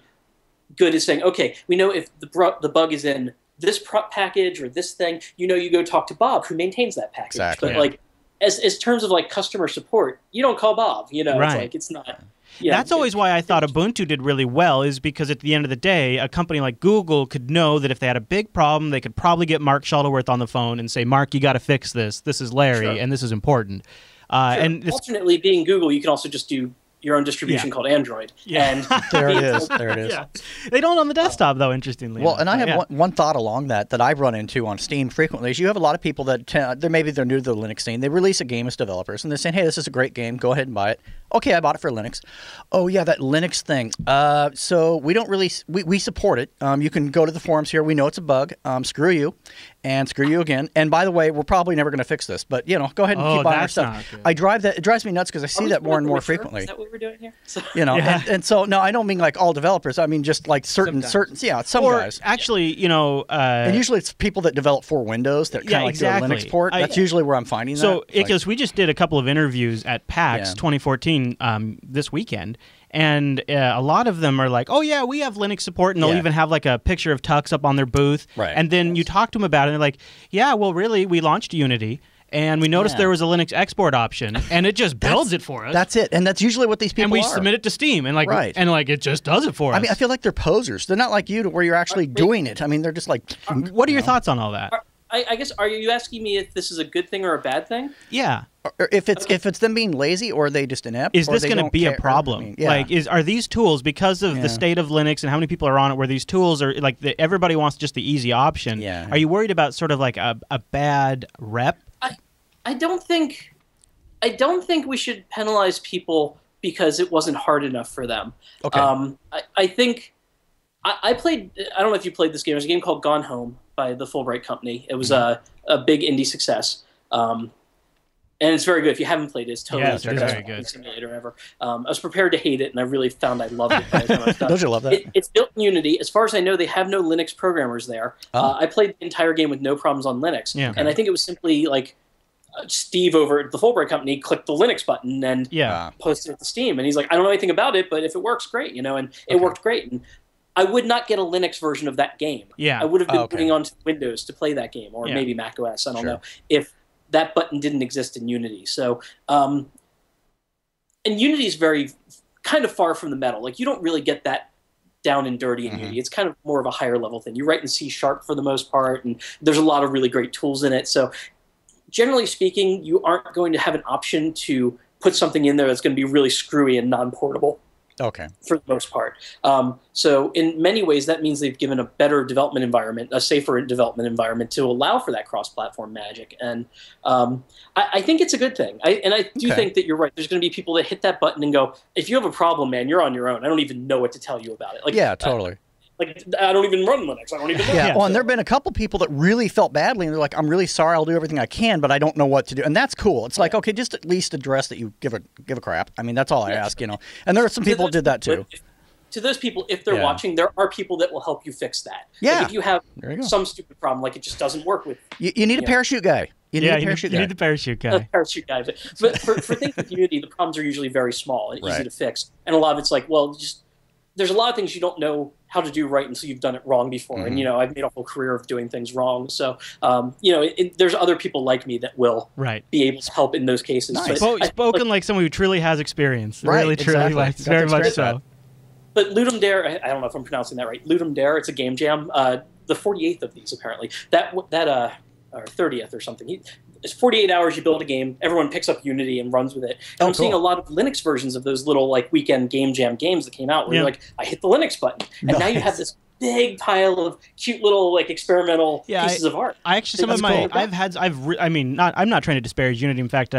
[SPEAKER 11] good at saying, okay, we know if the bug is in this package or this thing. You go talk to Bob, who maintains that package.
[SPEAKER 3] Exactly.
[SPEAKER 11] But as terms of customer support, you don't call Bob.
[SPEAKER 2] Right.
[SPEAKER 11] It's not.
[SPEAKER 2] That's always why I thought Ubuntu did really well, is because at the end of the day, a company like Google could know that if they had a big problem, they could probably get Mark Shuttleworth on the phone and say, Mark, you got to fix this. This is Larry, and this is important. And
[SPEAKER 11] alternately, being Google, you can also just do your own distribution called Android. And
[SPEAKER 3] there it is. There it is.
[SPEAKER 2] Yeah. They don't on the desktop, though, interestingly.
[SPEAKER 3] Well, and I have one thought along that I run into on Steam frequently is you have a lot of people that maybe they're new to the Linux scene. They release a game as developers, and they're saying, hey, this is a great game. Go ahead and buy it. Okay, I bought it for Linux. Oh, yeah, that Linux thing. So we don't really we support it. You can go to the forums here. We know it's a bug. Screw you. And screw you again. And by the way, we're probably never going to fix this. But, go ahead and keep buying our stuff. I drive that. It drives me nuts because I see that more and more frequently.
[SPEAKER 11] Is that what we're doing here?
[SPEAKER 3] And so, no, I don't mean all developers. I mean just some guys.
[SPEAKER 2] Actually,
[SPEAKER 3] and usually it's people that develop for Windows that kind of do a Linux port. That's usually where I'm finding that.
[SPEAKER 2] So, because we just did a couple of interviews at PAX 2014 this weekend, and a lot of them are like, oh, yeah, we have Linux support, and they'll even have a picture of Tux up on their booth.
[SPEAKER 3] Right.
[SPEAKER 2] And then you talk to them about it, and they're like, yeah, well, really, we launched Unity, and we noticed there was a Linux export option, and it just builds it for us.
[SPEAKER 3] That's it. And that's usually what these people are.
[SPEAKER 2] And we submit it to Steam, and it just does it for us.
[SPEAKER 3] I mean, I feel like they're posers. They're not like you to where you're actually doing it. I mean, they're just like...
[SPEAKER 2] What are your thoughts on all that?
[SPEAKER 11] I guess, are you asking me if this is a good thing or a bad thing?
[SPEAKER 2] Yeah.
[SPEAKER 3] Or if it's them being lazy, or are they just inept?
[SPEAKER 2] Is this going to be a problem? Are these tools, because of the state of Linux and how many people are on it, where these tools are everybody wants just the easy option?
[SPEAKER 3] Yeah.
[SPEAKER 2] Are you worried about sort of a bad rep?
[SPEAKER 11] I don't think we should penalize people because it wasn't hard enough for them.
[SPEAKER 3] Okay.
[SPEAKER 11] I think I played. I don't know if you played this game. There's a game called Gone Home by the Fulbright Company. It was a big indie success. And it's very good. If you haven't played it, it's totally
[SPEAKER 2] very good.
[SPEAKER 11] Simulator ever. I was prepared to hate it, and I really found I loved it. By the time I was done.
[SPEAKER 3] Don't you love that?
[SPEAKER 11] It's built in Unity. As far as I know, they have no Linux programmers there. I played the entire game with no problems on Linux.
[SPEAKER 2] Yeah.
[SPEAKER 11] And I think it was simply Steve over at the Fulbright Company clicked the Linux button and posted it to Steam. And he's like, I don't know anything about it, but if it works, great. And it worked great. And I would not get a Linux version of that game.
[SPEAKER 2] Yeah.
[SPEAKER 11] I would have been putting on Windows to play that game, or maybe Mac OS. I don't know, if that button didn't exist in Unity. So, and Unity is very kind of far from the metal. You don't really get that down and dirty in Unity. It's kind of more of a higher level thing. You write in C# for the most part, and there's a lot of really great tools in it. So generally speaking, you aren't going to have an option to put something in there that's going to be really screwy and non-portable.
[SPEAKER 3] Okay.
[SPEAKER 11] For the most part. So in many ways, that means they've given a better development environment, a safer development environment to allow for that cross-platform magic. And I think it's a good thing. I do think that you're right. There's going to be people that hit that button and go, if you have a problem, man, you're on your own. I don't even know what to tell you about it. Like,
[SPEAKER 3] yeah, totally.
[SPEAKER 11] I don't even run Linux. I don't even know.
[SPEAKER 3] Yeah, well, and there have been a couple people that really felt badly, and they're like, I'm really sorry, I'll do everything I can, but I don't know what to do. And that's cool. It's like, okay, just at least address that you give a crap. I mean, that's all I ask, And there are some people who did that too.
[SPEAKER 11] To those people, if they're watching, there are people that will help you fix that.
[SPEAKER 3] Yeah.
[SPEAKER 11] Like if you have some stupid problem, like it just doesn't work with...
[SPEAKER 3] You need a parachute guy. You need a parachute guy.
[SPEAKER 2] You need the parachute guy.
[SPEAKER 11] A parachute guy. But for things with Unity, the problems are usually very small and easy to fix. And a lot of it's like, well, there's a lot of things you don't know how to do right until you've done it wrong before. Mm-hmm. And, I've made a whole career of doing things wrong. So, there's other people like me that will be able to help in those cases.
[SPEAKER 2] Nice. Spoken like someone who truly has experience.
[SPEAKER 3] Right,
[SPEAKER 2] really, truly, very much so.
[SPEAKER 11] But Ludum Dare, I don't know if I'm pronouncing that right. Ludum Dare, it's a game jam. The 48th of these, apparently. Or 30th or something. It's 48 hours, you build a game, everyone picks up Unity and runs with it. And I'm seeing a lot of Linux versions of those little weekend game jam games that came out where you're like, I hit the Linux button. And now you have this big pile of cute little experimental pieces of art.
[SPEAKER 2] I actually, I'm not trying to disparage Unity. In fact,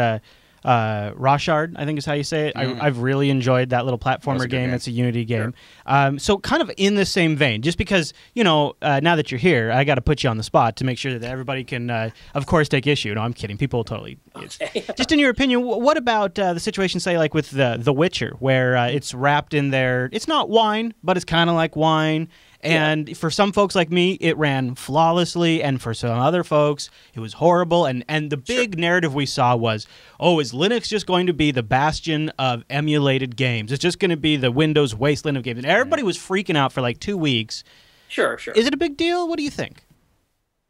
[SPEAKER 2] Roshard, I think is how you say it. I've really enjoyed that little platformer game. It's a Unity game. Sure. So kind of in the same vein, just because, now that you're here, I got to put you on the spot to make sure that everybody can, of course, take issue. No, I'm kidding. People will totally... Okay. Just in your opinion, what about the situation, say, like with The Witcher, where it's wrapped in there... It's not wine, but it's kind of like wine. And for some folks like me, it ran flawlessly, and for some other folks, it was horrible. And the big narrative we saw was, is Linux just going to be the bastion of emulated games? It's just going to be the Windows wasteland of games. And everybody was freaking out for like 2 weeks.
[SPEAKER 11] Sure.
[SPEAKER 2] Is it a big deal? What do you think?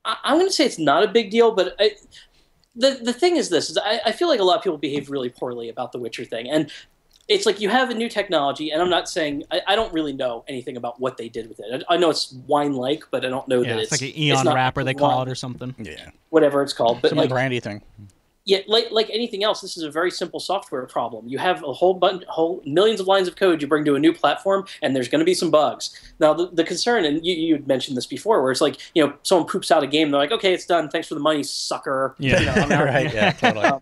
[SPEAKER 11] I'm going to say it's not a big deal, but the thing is this. I feel like a lot of people behave really poorly about the Witcher thing. And it's like you have a new technology, and I'm not saying I don't really know anything about what they did with it. I know it's wine-like, but I don't know that
[SPEAKER 2] it's like an Eon wrapper they call it or something.
[SPEAKER 3] Yeah,
[SPEAKER 11] whatever it's called. But
[SPEAKER 3] some brandy thing.
[SPEAKER 11] Yeah, like anything else, this is a very simple software problem. You have a whole millions of lines of code you bring to a new platform, and there's going to be some bugs. Now, the concern, and you had mentioned this before, where it's like someone poops out a game, they're like, okay, it's done. Thanks for the money, sucker.
[SPEAKER 2] Yeah,
[SPEAKER 11] I'm out.
[SPEAKER 3] Right. Yeah, totally.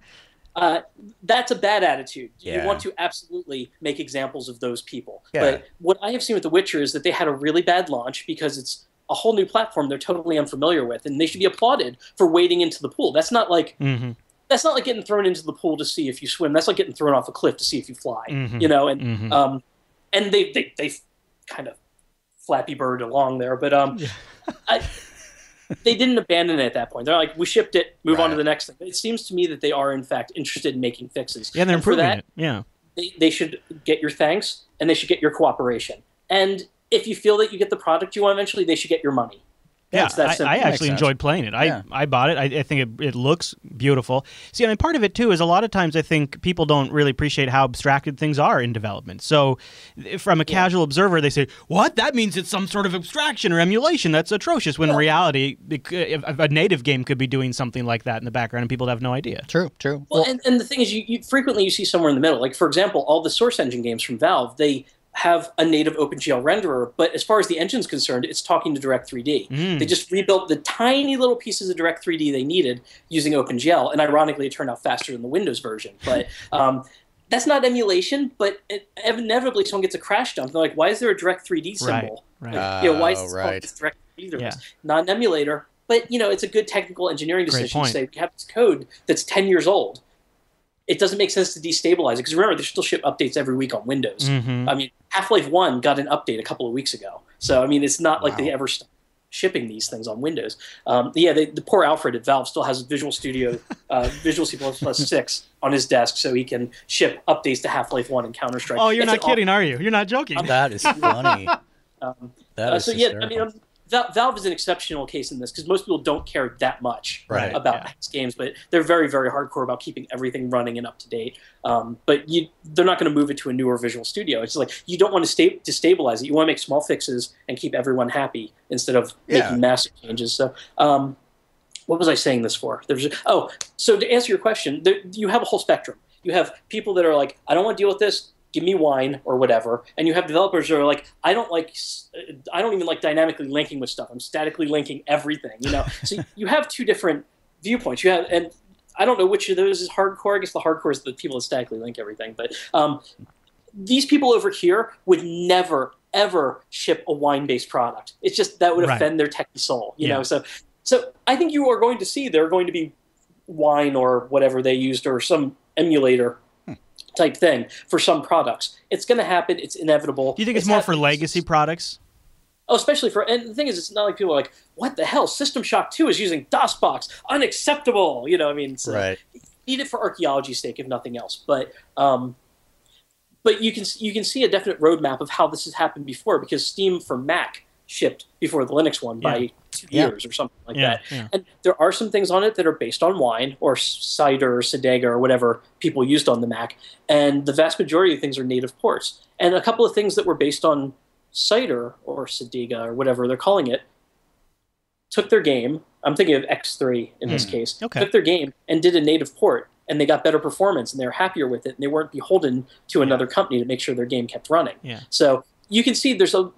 [SPEAKER 11] That's a bad attitude.
[SPEAKER 3] Yeah.
[SPEAKER 11] You want to absolutely make examples of those people.
[SPEAKER 3] Yeah.
[SPEAKER 11] But what I have seen with The Witcher is that they had a really bad launch because it's a whole new platform they're totally unfamiliar with, and they should be applauded for wading into the pool. That's not like that's not like getting thrown into the pool to see if you swim. That's like getting thrown off a cliff to see if you fly. And they kind of Flappy Bird along there, but they didn't abandon it at that point. They're like, we shipped it, move on to the next thing. It seems to me that they are, in fact, interested in making fixes.
[SPEAKER 2] Yeah, they're improving it. Yeah.
[SPEAKER 11] They should get your thanks, and they should get your cooperation. And if you feel that you get the product you want eventually, they should get your money.
[SPEAKER 2] Yeah, I actually enjoyed playing it. I bought it. I think it looks beautiful. See, I mean, part of it, too, is a lot of times I think people don't really appreciate how abstracted things are in development. So from a casual observer, they say, what? That means it's some sort of abstraction or emulation. That's atrocious. When in reality, a native game could be doing something like that in the background, and people have no idea.
[SPEAKER 3] True.
[SPEAKER 11] Well, and the thing is, you frequently you see somewhere in the middle. Like, for example, all the Source Engine games from Valve, they have a native OpenGL renderer, but as far as the engine's concerned, it's talking to Direct3D. They just rebuilt the tiny little pieces of Direct3D they needed using OpenGL, and ironically, it turned out faster than the Windows version. But that's not emulation, but inevitably someone gets a crash dump. They're like, why is there a Direct3D symbol?
[SPEAKER 2] Right.
[SPEAKER 11] Why is this called Direct3D?
[SPEAKER 2] Yeah.
[SPEAKER 11] Not an emulator, but it's a good technical engineering decision to say, we have this code that's 10 years old. It doesn't make sense to destabilize it, because remember, they still ship updates every week on Windows. I mean, Half-Life 1 got an update a couple of weeks ago. So, I mean, it's not like they ever stopped shipping these things on Windows. The poor Alfred at Valve still has Visual Studio, Visual C++ 6 on his desk so he can ship updates to Half-Life 1 and Counter-Strike.
[SPEAKER 2] Oh, you're not kidding, are you? You're not joking.
[SPEAKER 3] That is funny. That is hysterical.
[SPEAKER 11] I mean, Valve is an exceptional case in this because most people don't care that much about these games, but they're very, very hardcore about keeping everything running and up to date. But they're not going to move it to a newer Visual Studio. It's like you don't want to destabilize it. You want to make small fixes and keep everyone happy instead of making massive changes. So what was I saying this for? So to answer your question, you have a whole spectrum. You have people that are like, I don't want to deal with this. Give me wine or whatever. And you have developers that are like, I don't even like dynamically linking with stuff. I'm statically linking everything. So you have two different viewpoints. And I don't know which of those is hardcore. I guess the hardcore is the people that statically link everything. But these people over here would never ever ship a wine-based product. It's just that would offend their techie soul. You know. So I think you are going to see there are going to be wine or whatever they used or some emulator type thing for some products. It's going to happen. It's inevitable.
[SPEAKER 2] Do you think it's more for legacy products?
[SPEAKER 11] Oh, especially and the thing is, it's not like people are like, what the hell? System Shock 2 is using DOSBox. Unacceptable. So you need it for archaeology's sake, if nothing else. But you can see a definite roadmap of how this has happened before, because Steam for Mac shipped before the Linux one by 2 years or something like that. Yeah. And there are some things on it that are based on wine or cider or Sedega or whatever people used on the Mac. And the vast majority of things are native ports. And a couple of things that were based on cider or Sedega or whatever they're calling it took their game. I'm thinking of X3 in this case. Took their game and did a native port. And they got better performance, and they were happier with it, and they weren't beholden to another company to make sure their game kept running. Yeah. So you can see there's a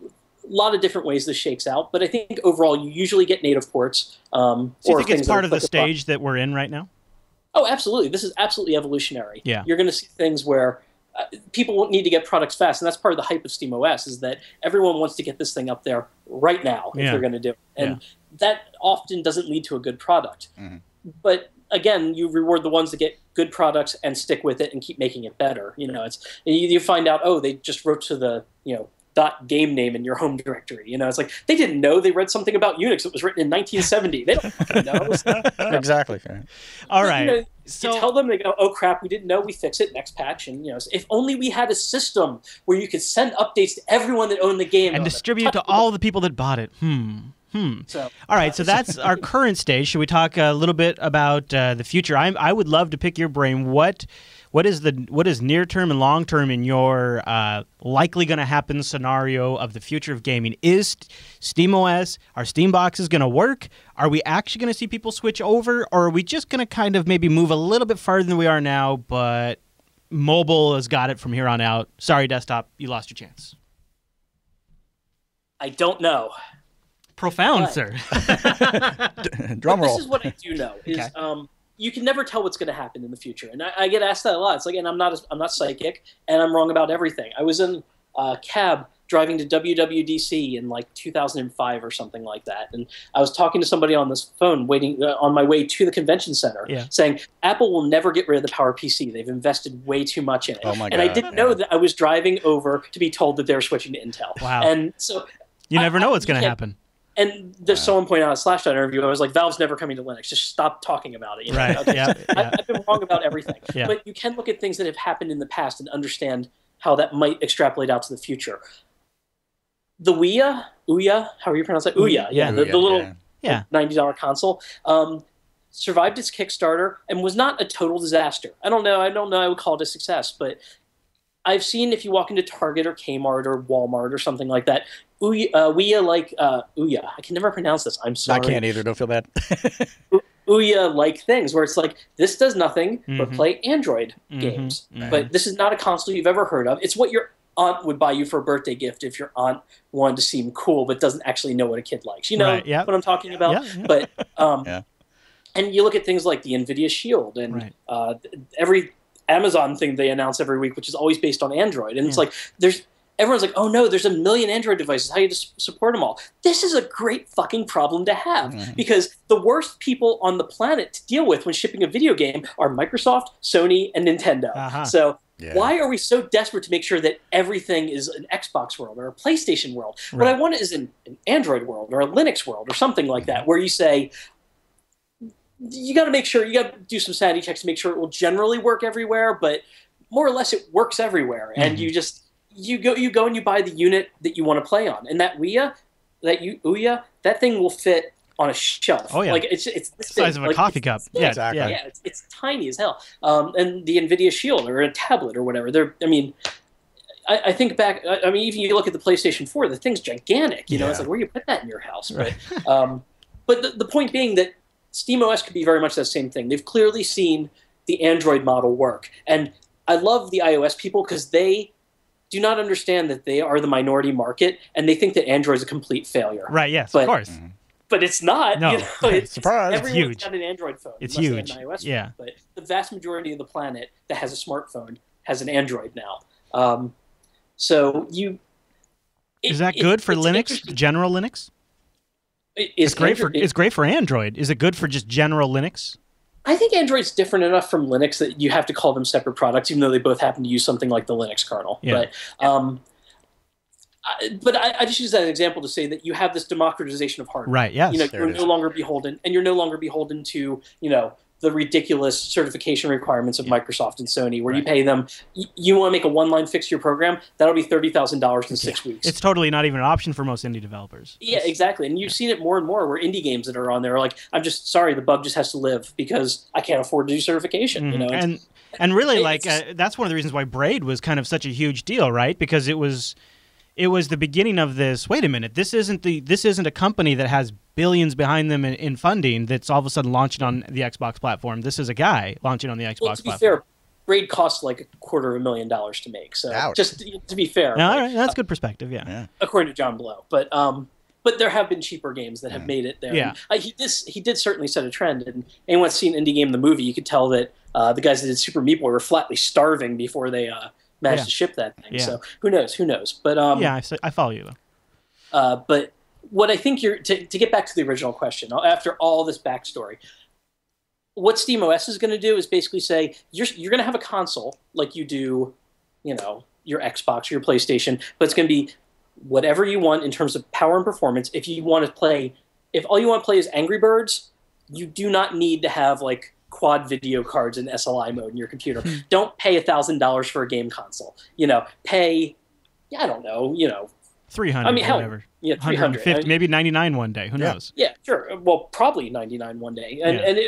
[SPEAKER 11] lot of different ways this shakes out, but I think overall you usually get native ports.
[SPEAKER 2] So you think it's part of the stage that we're in right now?
[SPEAKER 11] Oh, absolutely. This is absolutely evolutionary.
[SPEAKER 2] Yeah.
[SPEAKER 11] You're going to see things where people need to get products fast, and that's part of the hype of SteamOS is that everyone wants to get this thing up there right now if they're going to do it. And that often doesn't lead to a good product. Mm-hmm. But again, you reward the ones that get good products and stick with it and keep making it better. You find out, they just wrote to the .game name in your home directory. It's like they didn't know they read something about Unix that was written in 1970. They don't fucking know.
[SPEAKER 3] Exactly.
[SPEAKER 2] All right.
[SPEAKER 11] So you tell them, they go, oh crap, we didn't know, we fix it, next patch. And if only we had a system where you could send updates to everyone that owned the game
[SPEAKER 2] and distribute it to all the people that bought it. So, all right, so that's our current stage. Should we talk a little bit about the future? I would love to pick your brain. What is near term and long term in your likely going to happen scenario of the future of gaming? Is SteamOS, our Steam boxes going to work? Are we actually going to see people switch over, or are we just going to kind of maybe move a little bit farther than we are now, but mobile has got it from here on out? Sorry, desktop, you lost your chance.
[SPEAKER 11] I don't know.
[SPEAKER 2] Profound, sir.
[SPEAKER 3] Drum roll.
[SPEAKER 11] This is what I do know is you can never tell what's going to happen in the future, and I get asked that a lot. It's like, and I'm not psychic, and I'm wrong about everything. I was in a cab driving to WWDC in like 2005 or something like that, and I was talking to somebody on this phone, waiting on my way to the convention center, saying Apple will never get rid of the PowerPC. They've invested way too much in it.
[SPEAKER 3] Oh my God,
[SPEAKER 11] and I didn't know that I was driving over to be told that they were switching to Intel.
[SPEAKER 2] Wow.
[SPEAKER 11] And so
[SPEAKER 2] you never know what's going to happen.
[SPEAKER 11] And there's someone pointed out a Slashdot interview. I was like, Valve's never coming to Linux. Just stop talking about it.
[SPEAKER 2] Right.
[SPEAKER 11] Okay,
[SPEAKER 2] yeah.
[SPEAKER 11] I've been wrong about everything.
[SPEAKER 2] Yeah.
[SPEAKER 11] But you can look at things that have happened in the past and understand how that might extrapolate out to the future. The Ouya, how do you pronounce that? Ouya, the little $90 console, survived its Kickstarter and was not a total disaster. I don't know. I would call it a success, but I've seen if you walk into Target or Kmart or Walmart or something like that, Ouya, I can never pronounce this. I'm sorry.
[SPEAKER 3] I can't either. Don't feel bad.
[SPEAKER 11] Ouya-like things where it's like, this does nothing but play Android games. But this is not a console you've ever heard of. It's what your aunt would buy you for a birthday gift if your aunt wanted to seem cool but doesn't actually know what a kid likes. You know what I'm talking about? Yeah. But and you look at things like the NVIDIA Shield and every Amazon thing they announce every week, which is always based on Android. And it's like, everyone's like, oh no, there's a million Android devices. How do you support them all? This is a great fucking problem to have because the worst people on the planet to deal with when shipping a video game are Microsoft, Sony, and Nintendo. So why are we so desperate to make sure that everything is an Xbox world or a PlayStation world? What I want is an Android world or a Linux world or something like that, where you say, you got to make sure, you got to do some sanity checks to make sure it will generally work everywhere, but more or less it works everywhere. And you go and you buy the unit that you want to play on. And that Ouya, that thing will fit on a shelf.
[SPEAKER 2] Oh, yeah.
[SPEAKER 11] Like it's
[SPEAKER 2] the size of a coffee cup.
[SPEAKER 11] Yeah,
[SPEAKER 3] exactly.
[SPEAKER 11] Yeah, it's tiny as hell. And the NVIDIA Shield or a tablet or whatever, I think back, even you look at the PlayStation 4, the thing's gigantic. You know, it's like, where do you put that in your house? But, but the point being that SteamOS could be very much that same thing. They've clearly seen the Android model work. And I love the iOS people because they do not understand that they are the minority market, and they think that Android is a complete failure.
[SPEAKER 2] Right, yes, of course.
[SPEAKER 11] But it's not.
[SPEAKER 2] No.
[SPEAKER 3] Surprise.
[SPEAKER 11] Everyone's
[SPEAKER 2] huge.
[SPEAKER 11] got an Android phone.
[SPEAKER 2] It's
[SPEAKER 11] unless they
[SPEAKER 2] huge.
[SPEAKER 11] have an iOS
[SPEAKER 2] Yeah.
[SPEAKER 11] phone. But the vast majority of the planet that has a smartphone has an Android now. So you...
[SPEAKER 2] Is that good for
[SPEAKER 11] it's
[SPEAKER 2] Linux, general Linux?
[SPEAKER 11] It's
[SPEAKER 2] It's great for Android. Is it good for just general Linux?
[SPEAKER 11] I think Android's different enough from Linux that you have to call them separate products, even though they both happen to use something like the Linux kernel.
[SPEAKER 2] Yeah.
[SPEAKER 11] But I just use that as an example to say that you have this democratization of hardware.
[SPEAKER 2] Right, yes.
[SPEAKER 11] You're no longer beholden, and you're no longer beholden to, the ridiculous certification requirements of Microsoft and Sony, where you pay them, you want to make a one-line fix to your program, that'll be $30,000 in 6 weeks.
[SPEAKER 2] It's totally not even an option for most indie developers.
[SPEAKER 11] Yeah, exactly. And you've seen it more and more where indie games that are on there are like, I'm just sorry, the bug just has to live because I can't afford to do certification.
[SPEAKER 2] And really, that's one of the reasons why Braid was kind of such a huge deal, right? Because it was the beginning of this. Wait a minute, this isn't a company that has billions behind them in funding that's all of a sudden launching on the Xbox platform. This is a guy launching on the Xbox
[SPEAKER 11] platform. To be
[SPEAKER 2] platform.
[SPEAKER 11] fair, Braid costs like $250,000 to make. So
[SPEAKER 3] Ouch.
[SPEAKER 11] just to be fair,
[SPEAKER 2] all right, that's good perspective. Yeah.
[SPEAKER 11] According to John Blow, but there have been cheaper games that have made it there.
[SPEAKER 2] Yeah.
[SPEAKER 11] And, he did certainly set a trend. And anyone that's seen Indie Game the movie, you could tell that the guys that did Super Meat Boy were flatly starving before they managed to ship that thing.
[SPEAKER 2] Yeah.
[SPEAKER 11] So who knows? But
[SPEAKER 2] I follow you though.
[SPEAKER 11] But what I think to get back to the original question, after all this backstory, what SteamOS is going to do is basically say you're going to have a console like you do, your Xbox or your PlayStation, but it's going to be whatever you want in terms of power and performance. If all you want to play is Angry Birds, you do not need to have like quad video cards in SLI mode in your computer. Don't pay $1,000 for a game console. Pay, I don't know,
[SPEAKER 2] 300.
[SPEAKER 11] I mean, hell,
[SPEAKER 2] whatever.
[SPEAKER 11] Yeah, 350,
[SPEAKER 2] maybe 99 one day. Who knows?
[SPEAKER 11] Yeah, sure. Well, probably 99 one day, and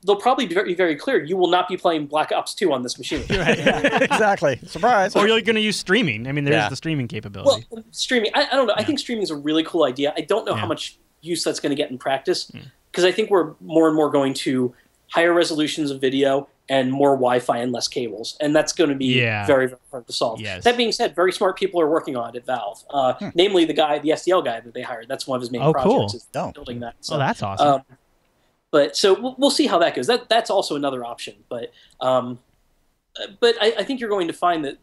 [SPEAKER 11] they'll probably be very, very clear. You will not be playing Black Ops 2 on this machine.
[SPEAKER 2] Right,
[SPEAKER 3] exactly. Surprise.
[SPEAKER 2] Or you're going to use streaming. I mean, there's the streaming capability.
[SPEAKER 11] Well, streaming. I don't know. I think streaming is a really cool idea. I don't know how much use that's going to get in practice because I think we're more and more going to higher resolutions of video and more Wi-Fi and less cables, and that's going to be very, very hard to solve.
[SPEAKER 2] Yes.
[SPEAKER 11] That being said, very smart people are working on it at Valve. Namely, the SDL guy that they hired. That's one of his main projects. Is building that. So,
[SPEAKER 2] that's awesome.
[SPEAKER 11] But so we'll see how that goes. That's also another option. But I think you're going to find that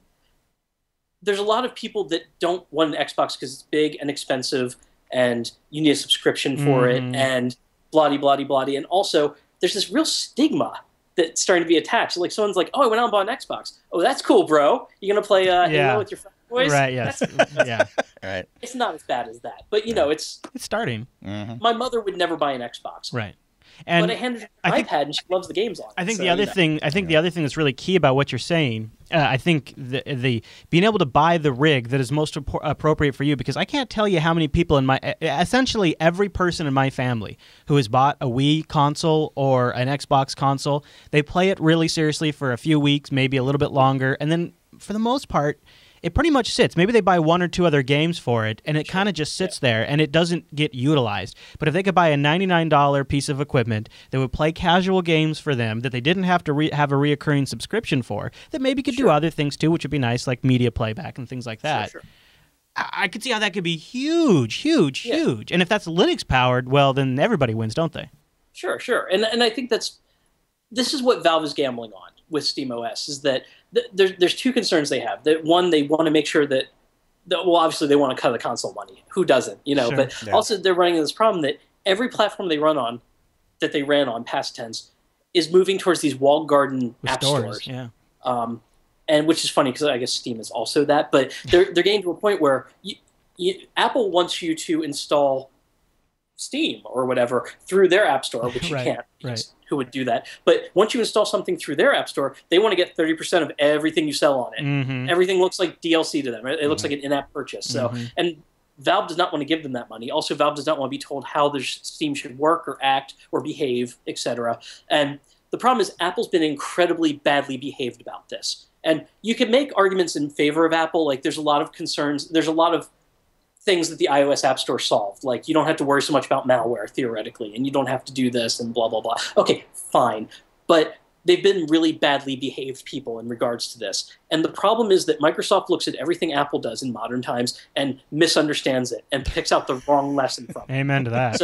[SPEAKER 11] there's a lot of people that don't want an Xbox because it's big and expensive, and you need a subscription for it, and blah-de-blah-de-blah-de. And also, there's this real stigma that's starting to be attached. Like someone's like, "Oh, I went out and bought an Xbox. Oh, that's cool, bro. You gonna play Halo with your boys?"
[SPEAKER 2] Right. Yes. Yeah.
[SPEAKER 3] Right.
[SPEAKER 11] It's not as bad as that, but it's
[SPEAKER 2] starting.
[SPEAKER 11] My mother would never buy an Xbox.
[SPEAKER 2] Right. And
[SPEAKER 11] but I handed her an iPad, and she loves the games on it.
[SPEAKER 2] I think the other thing. I think the other thing that's really key about what you're saying. I think the being able to buy the rig that is most appropriate for you, because I can't tell you how many people essentially every person in my family who has bought a Wii console or an Xbox console, they play it really seriously for a few weeks, maybe a little bit longer, and then for the most part, it pretty much sits. Maybe they buy one or two other games for it, and it kind of just sits there, and it doesn't get utilized. But if they could buy a $99 piece of equipment that would play casual games for them, that they didn't have to have a reoccurring subscription for, that maybe could do other things too, which would be nice, like media playback and things like that.
[SPEAKER 11] Sure.
[SPEAKER 2] I could see how that could be huge. And if that's Linux-powered, well, then everybody wins, don't they?
[SPEAKER 11] Sure. And I think this is what Valve is gambling on with SteamOS, is that there's two concerns they have. That one, they want to make sure that obviously they want to cut the console money. Who doesn't?
[SPEAKER 2] Sure.
[SPEAKER 11] But also they're running into this problem that every platform they ran on past tense is moving towards these walled garden app stores.
[SPEAKER 2] Yeah.
[SPEAKER 11] And which is funny because I guess Steam is also that, but they're getting to a point where Apple wants you to install Steam or whatever through their app store, which you can't.
[SPEAKER 2] Right.
[SPEAKER 11] Who would do that? But once you install something through their app store, they want to get 30% of everything you sell on it.
[SPEAKER 2] Mm-hmm.
[SPEAKER 11] Everything looks like DLC to them. Right? It looks like an in-app purchase. So, and Valve does not want to give them that money. Also, Valve does not want to be told how their Steam should work or act or behave, etc. And the problem is Apple's been incredibly badly behaved about this. And you can make arguments in favor of Apple. Like there's a lot of concerns. There's a lot of things that the iOS App Store solved. Like, you don't have to worry so much about malware, theoretically, and you don't have to do this and blah, blah, blah. Okay, fine. But they've been really badly behaved people in regards to this. And the problem is that Microsoft looks at everything Apple does in modern times and misunderstands it and picks out the wrong lesson from it.
[SPEAKER 2] Amen to that.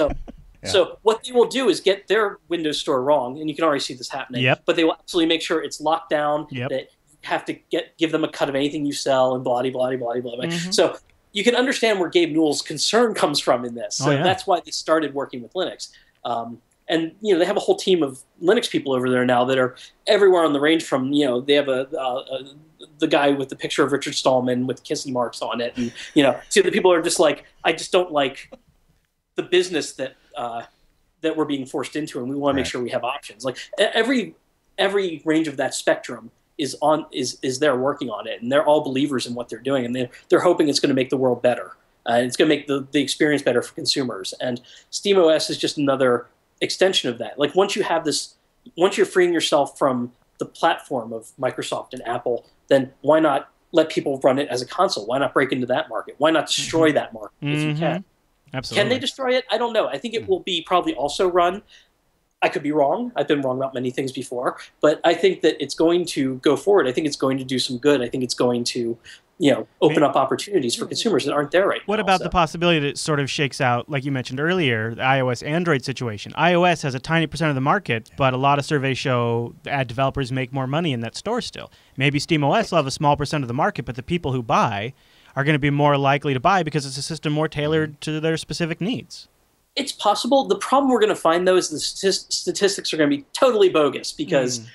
[SPEAKER 11] So what they will do is get their Windows Store wrong, and you can already see this happening, but they will absolutely make sure it's locked down, that you have to give them a cut of anything you sell, and blah, blah, blah, blah, blah. So you can understand where Gabe Newell's concern comes from in this. So that's why they started working with Linux. And they have a whole team of Linux people over there now that are everywhere on the range. From they have the guy with the picture of Richard Stallman with kissing marks on it, and so the people are just like, I just don't like the business that we're being forced into, and we want to make sure we have options. Like every range of that spectrum is there working on it, and they're all believers in what they're doing, and they're hoping it's going to make the world better. It's going to make the experience better for consumers. And SteamOS is just another extension of that. Like once you're freeing yourself from the platform of Microsoft and Apple, then why not let people run it as a console? Why not break into that market? Why not destroy that market if you can?
[SPEAKER 2] Absolutely.
[SPEAKER 11] Can they destroy it? I don't know. I think it will be probably also run. I could be wrong. I've been wrong about many things before, but I think that it's going to go forward. I think it's going to do some good. I think it's going to open up opportunities for consumers that aren't there right now.
[SPEAKER 2] What about the possibility that it sort of shakes out, like you mentioned earlier, the iOS-Android situation? iOS has a tiny percent of the market, but a lot of surveys show ad developers make more money in that store still. Maybe SteamOS will have a small percent of the market, but the people who buy are going to be more likely to buy because it's a system more tailored to their specific needs.
[SPEAKER 11] It's possible. The problem we're going to find, though, is the statistics are going to be totally bogus because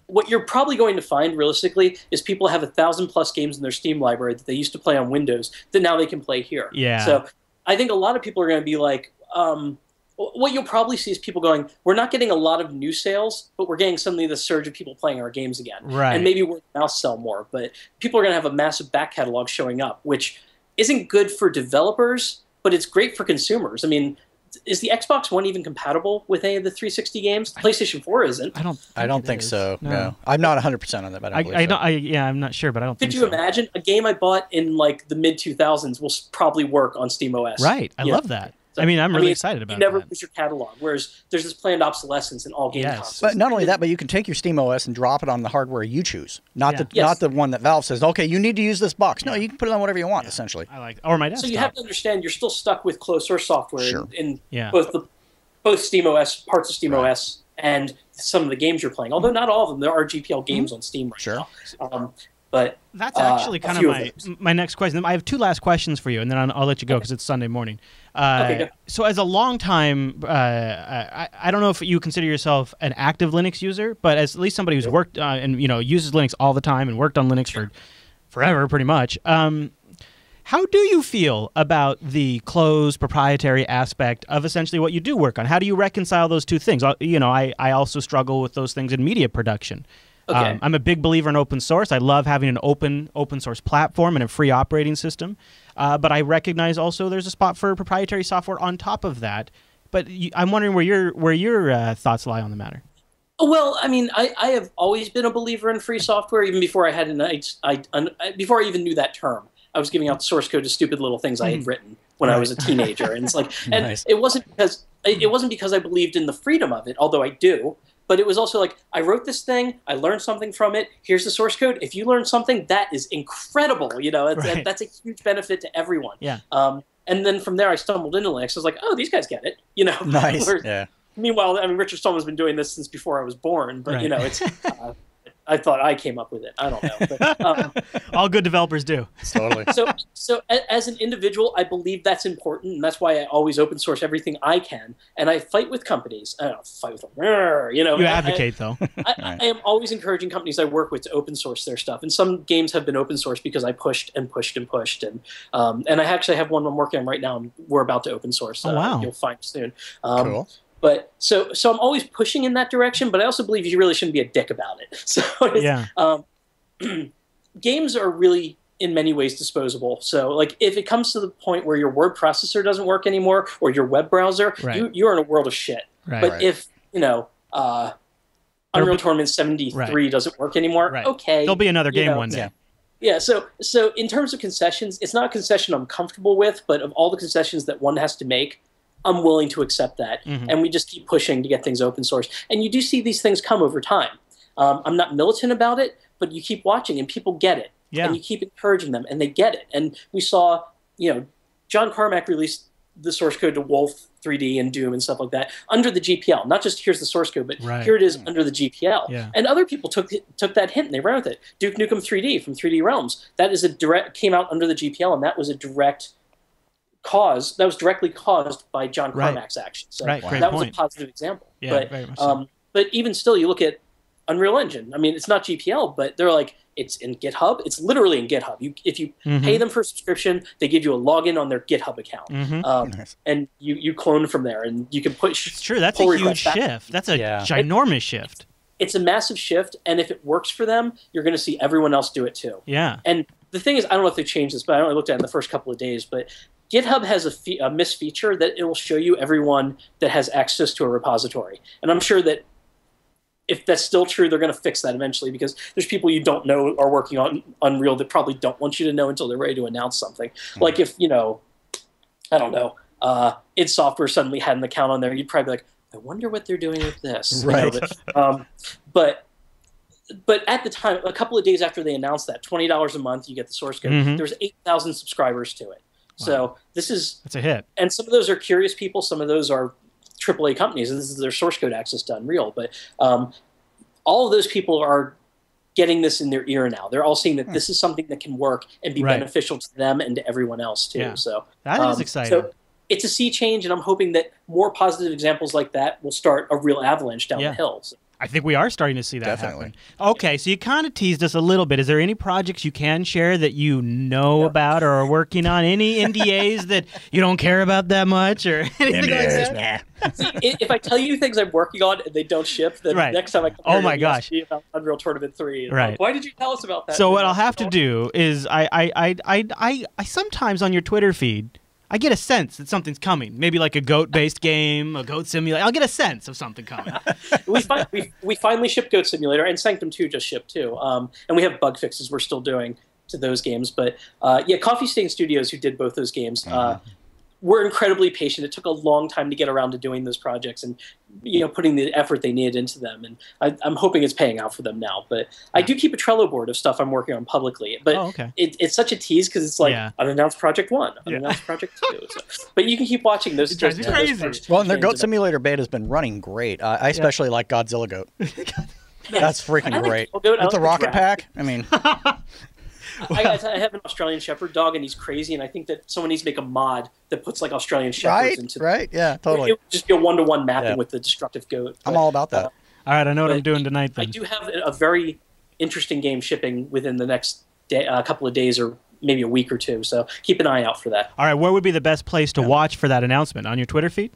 [SPEAKER 11] what you're probably going to find realistically is people have 1,000+ games in their Steam library that they used to play on Windows that now they can play here.
[SPEAKER 2] Yeah.
[SPEAKER 11] So I think a lot of people are going to be like, what you'll probably see is people going, we're not getting a lot of new sales, but we're getting suddenly the surge of people playing our games again.
[SPEAKER 2] Right.
[SPEAKER 11] And maybe word of mouth sell more, but people are going to have a massive back catalog showing up, which isn't good for developers, but it's great for consumers. I mean, is the Xbox One even compatible with any of the 360 games? The PlayStation 4 isn't.
[SPEAKER 3] I don't think so. No. I'm not 100% on that, but I don't believe so.
[SPEAKER 2] I'm not sure, but I don't think so.
[SPEAKER 11] Could you imagine a game I bought in like the mid-2000s will probably work on SteamOS?
[SPEAKER 2] Right. I love that. So, I'm really excited about that.
[SPEAKER 11] You never lose your catalog, whereas there's this planned obsolescence in all game consoles.
[SPEAKER 3] But not only that, but you can take your SteamOS and drop it on the hardware you choose, not the one that Valve says, okay, you need to use this box. No, you can put it on whatever you want, essentially.
[SPEAKER 2] I like, or my desktop.
[SPEAKER 11] So you have to understand you're still stuck with closed source software in
[SPEAKER 3] Sure.
[SPEAKER 11] both SteamOS, parts of SteamOS, and some of the games you're playing. Although not all of them. There are GPL games on Steam right now. But
[SPEAKER 2] that's actually kind of my next question. I have two last questions for you, and then I'll let you go because it's Sunday morning. So as a long time, I don't know if you consider yourself an active Linux user, but as at least somebody who's worked and uses Linux all the time and worked on Linux for forever, pretty much. How do you feel about the closed proprietary aspect of essentially what you do work on? How do you reconcile those two things? I also struggle with those things in media production.
[SPEAKER 11] Okay.
[SPEAKER 2] I'm a big believer in open source. I love having an open source platform and a free operating system. But I recognize also there's a spot for proprietary software on top of that. But I'm wondering where your thoughts lie on the matter.
[SPEAKER 11] Well, I mean, I have always been a believer in free software, even before I had before I even knew that term. I was giving out the source code to stupid little things I had written when I was a teenager, and it's like, and it wasn't because I believed in the freedom of it, although I do. But it was also like, I wrote this thing, I learned something from it, here's the source code. If you learn something, that is incredible. That's a huge benefit to everyone.
[SPEAKER 2] Yeah.
[SPEAKER 11] And then from there, I stumbled into Linux. I was like, oh, these guys get it.
[SPEAKER 3] Nice.
[SPEAKER 11] Yeah. Meanwhile, I mean, Richard Stallman's been doing this since before I was born, but it's. I thought I came up with it. I don't know. But,
[SPEAKER 2] all good developers do.
[SPEAKER 3] Totally.
[SPEAKER 11] So as an individual, I believe that's important, and that's why I always open source everything I can. And I fight with companies. I don't fight with them. You
[SPEAKER 2] advocate, though.
[SPEAKER 11] I am always encouraging companies I work with to open source their stuff. And some games have been open source because I pushed and pushed and pushed. And I actually have one I'm working on right now, and we're about to open source.
[SPEAKER 2] Oh, wow.
[SPEAKER 11] You'll find soon.
[SPEAKER 3] Cool.
[SPEAKER 11] But so I'm always pushing in that direction, but I also believe you really shouldn't be a dick about it. So games are really in many ways disposable. So like if it comes to the point where your word processor doesn't work anymore or your web browser, you're in a world of shit. But if Unreal Tournament 73 doesn't work anymore, okay.
[SPEAKER 2] There'll be another game one day.
[SPEAKER 11] Yeah, so in terms of concessions, it's not a concession I'm comfortable with, but of all the concessions that one has to make, I'm willing to accept that. And we just keep pushing to get things open source. And you do see these things come over time. I'm not militant about it, but you keep watching and people get it.
[SPEAKER 2] Yeah.
[SPEAKER 11] And you keep encouraging them and they get it. And we saw, John Carmack released the source code to Wolf 3D and Doom and stuff like that under the GPL. Not just here's the source code, but here it is under the GPL.
[SPEAKER 2] Yeah.
[SPEAKER 11] And other people took that hint and they ran with it. Duke Nukem 3D from 3D Realms, that is came out under the GPL, and that was a direct cause. That was directly caused by John Carmack's action. So
[SPEAKER 2] Great
[SPEAKER 11] that was
[SPEAKER 2] point.
[SPEAKER 11] a positive example.
[SPEAKER 2] Yeah,
[SPEAKER 11] but
[SPEAKER 2] very much so.
[SPEAKER 11] but even still, you look at Unreal Engine. I mean, it's not GPL, but they're like, it's in GitHub. It's literally in GitHub. If you pay them for a subscription, they give you a login on their GitHub account, and you clone from there, and you can push.
[SPEAKER 2] It's true. That's a huge shift. That's a ginormous shift.
[SPEAKER 11] It's a massive shift, and if it works for them, you're going to see everyone else do it too.
[SPEAKER 2] Yeah.
[SPEAKER 11] And the thing is, I don't know if they changed this, but I only looked at it in the first couple of days, but GitHub has a miss feature that it will show you everyone that has access to a repository. And I'm sure that if that's still true, they're going to fix that eventually, because there's people you don't know are working on Unreal that probably don't want you to know until they're ready to announce something. Like if, I don't know, id Software suddenly had an account on there, you'd probably be like, I wonder what they're doing with this.
[SPEAKER 3] Right.
[SPEAKER 11] But at the time, a couple of days after they announced that, $20 a month, you get the source code, there was 8,000 subscribers to it. Wow. So that's
[SPEAKER 2] a hit.
[SPEAKER 11] And some of those are curious people. Some of those are AAA companies, and this is their source code access to Unreal. But all of those people are getting this in their ear now. They're all seeing that this is something that can work and be beneficial to them and to everyone else too.
[SPEAKER 2] Yeah.
[SPEAKER 11] So
[SPEAKER 2] that is exciting.
[SPEAKER 11] So it's a sea change, and I'm hoping that more positive examples like that will start a real avalanche down the hill. So.
[SPEAKER 2] I think we are starting to see that happen. Okay, so you kind of teased us a little bit. Is there any projects you can share that you know about or are working on? Any NDAs that you don't care about that much or anything like that?
[SPEAKER 11] See, if I tell you things I'm working on and they don't ship, then next time I come
[SPEAKER 2] oh my gosh,
[SPEAKER 11] be about Unreal Tournament 3.
[SPEAKER 2] Right.
[SPEAKER 11] Like, why did you tell us about that?
[SPEAKER 2] So what I'll have to do is I sometimes on your Twitter feed, I get a sense that something's coming. Maybe like a goat-based game, a goat simulator. I'll get a sense of something coming.
[SPEAKER 11] we finally shipped Goat Simulator, and Sanctum 2 just shipped too. And we have bug fixes we're still doing to those games. But Coffee Stain Studios, who did both those games, were incredibly patient. It took a long time to get around to doing those projects and putting the effort they needed into them. And I'm hoping it's paying out for them now. But I do keep a Trello board of stuff I'm working on publicly. But it's such a tease because it's like unannounced project 1, unannounced project 2. So, but you can keep watching those.
[SPEAKER 2] It's crazy.
[SPEAKER 3] Well, and their Goat Simulator beta has been running great. I especially like Godzilla Goat. That's freaking great. With the rocket pack, I mean...
[SPEAKER 11] I have an Australian Shepherd dog, and he's crazy, and I think that someone needs to make a mod that puts like Australian Shepherds into
[SPEAKER 3] yeah, totally.
[SPEAKER 11] It would just be a one-to-one mapping with the destructive goat.
[SPEAKER 3] I'm all about that.
[SPEAKER 2] All right, I know what I'm doing tonight then.
[SPEAKER 11] I do have a very interesting game shipping within the next couple of days or maybe a week or two, so keep an eye out for that.
[SPEAKER 2] All right, where would be the best place to watch for that announcement? On your Twitter feed?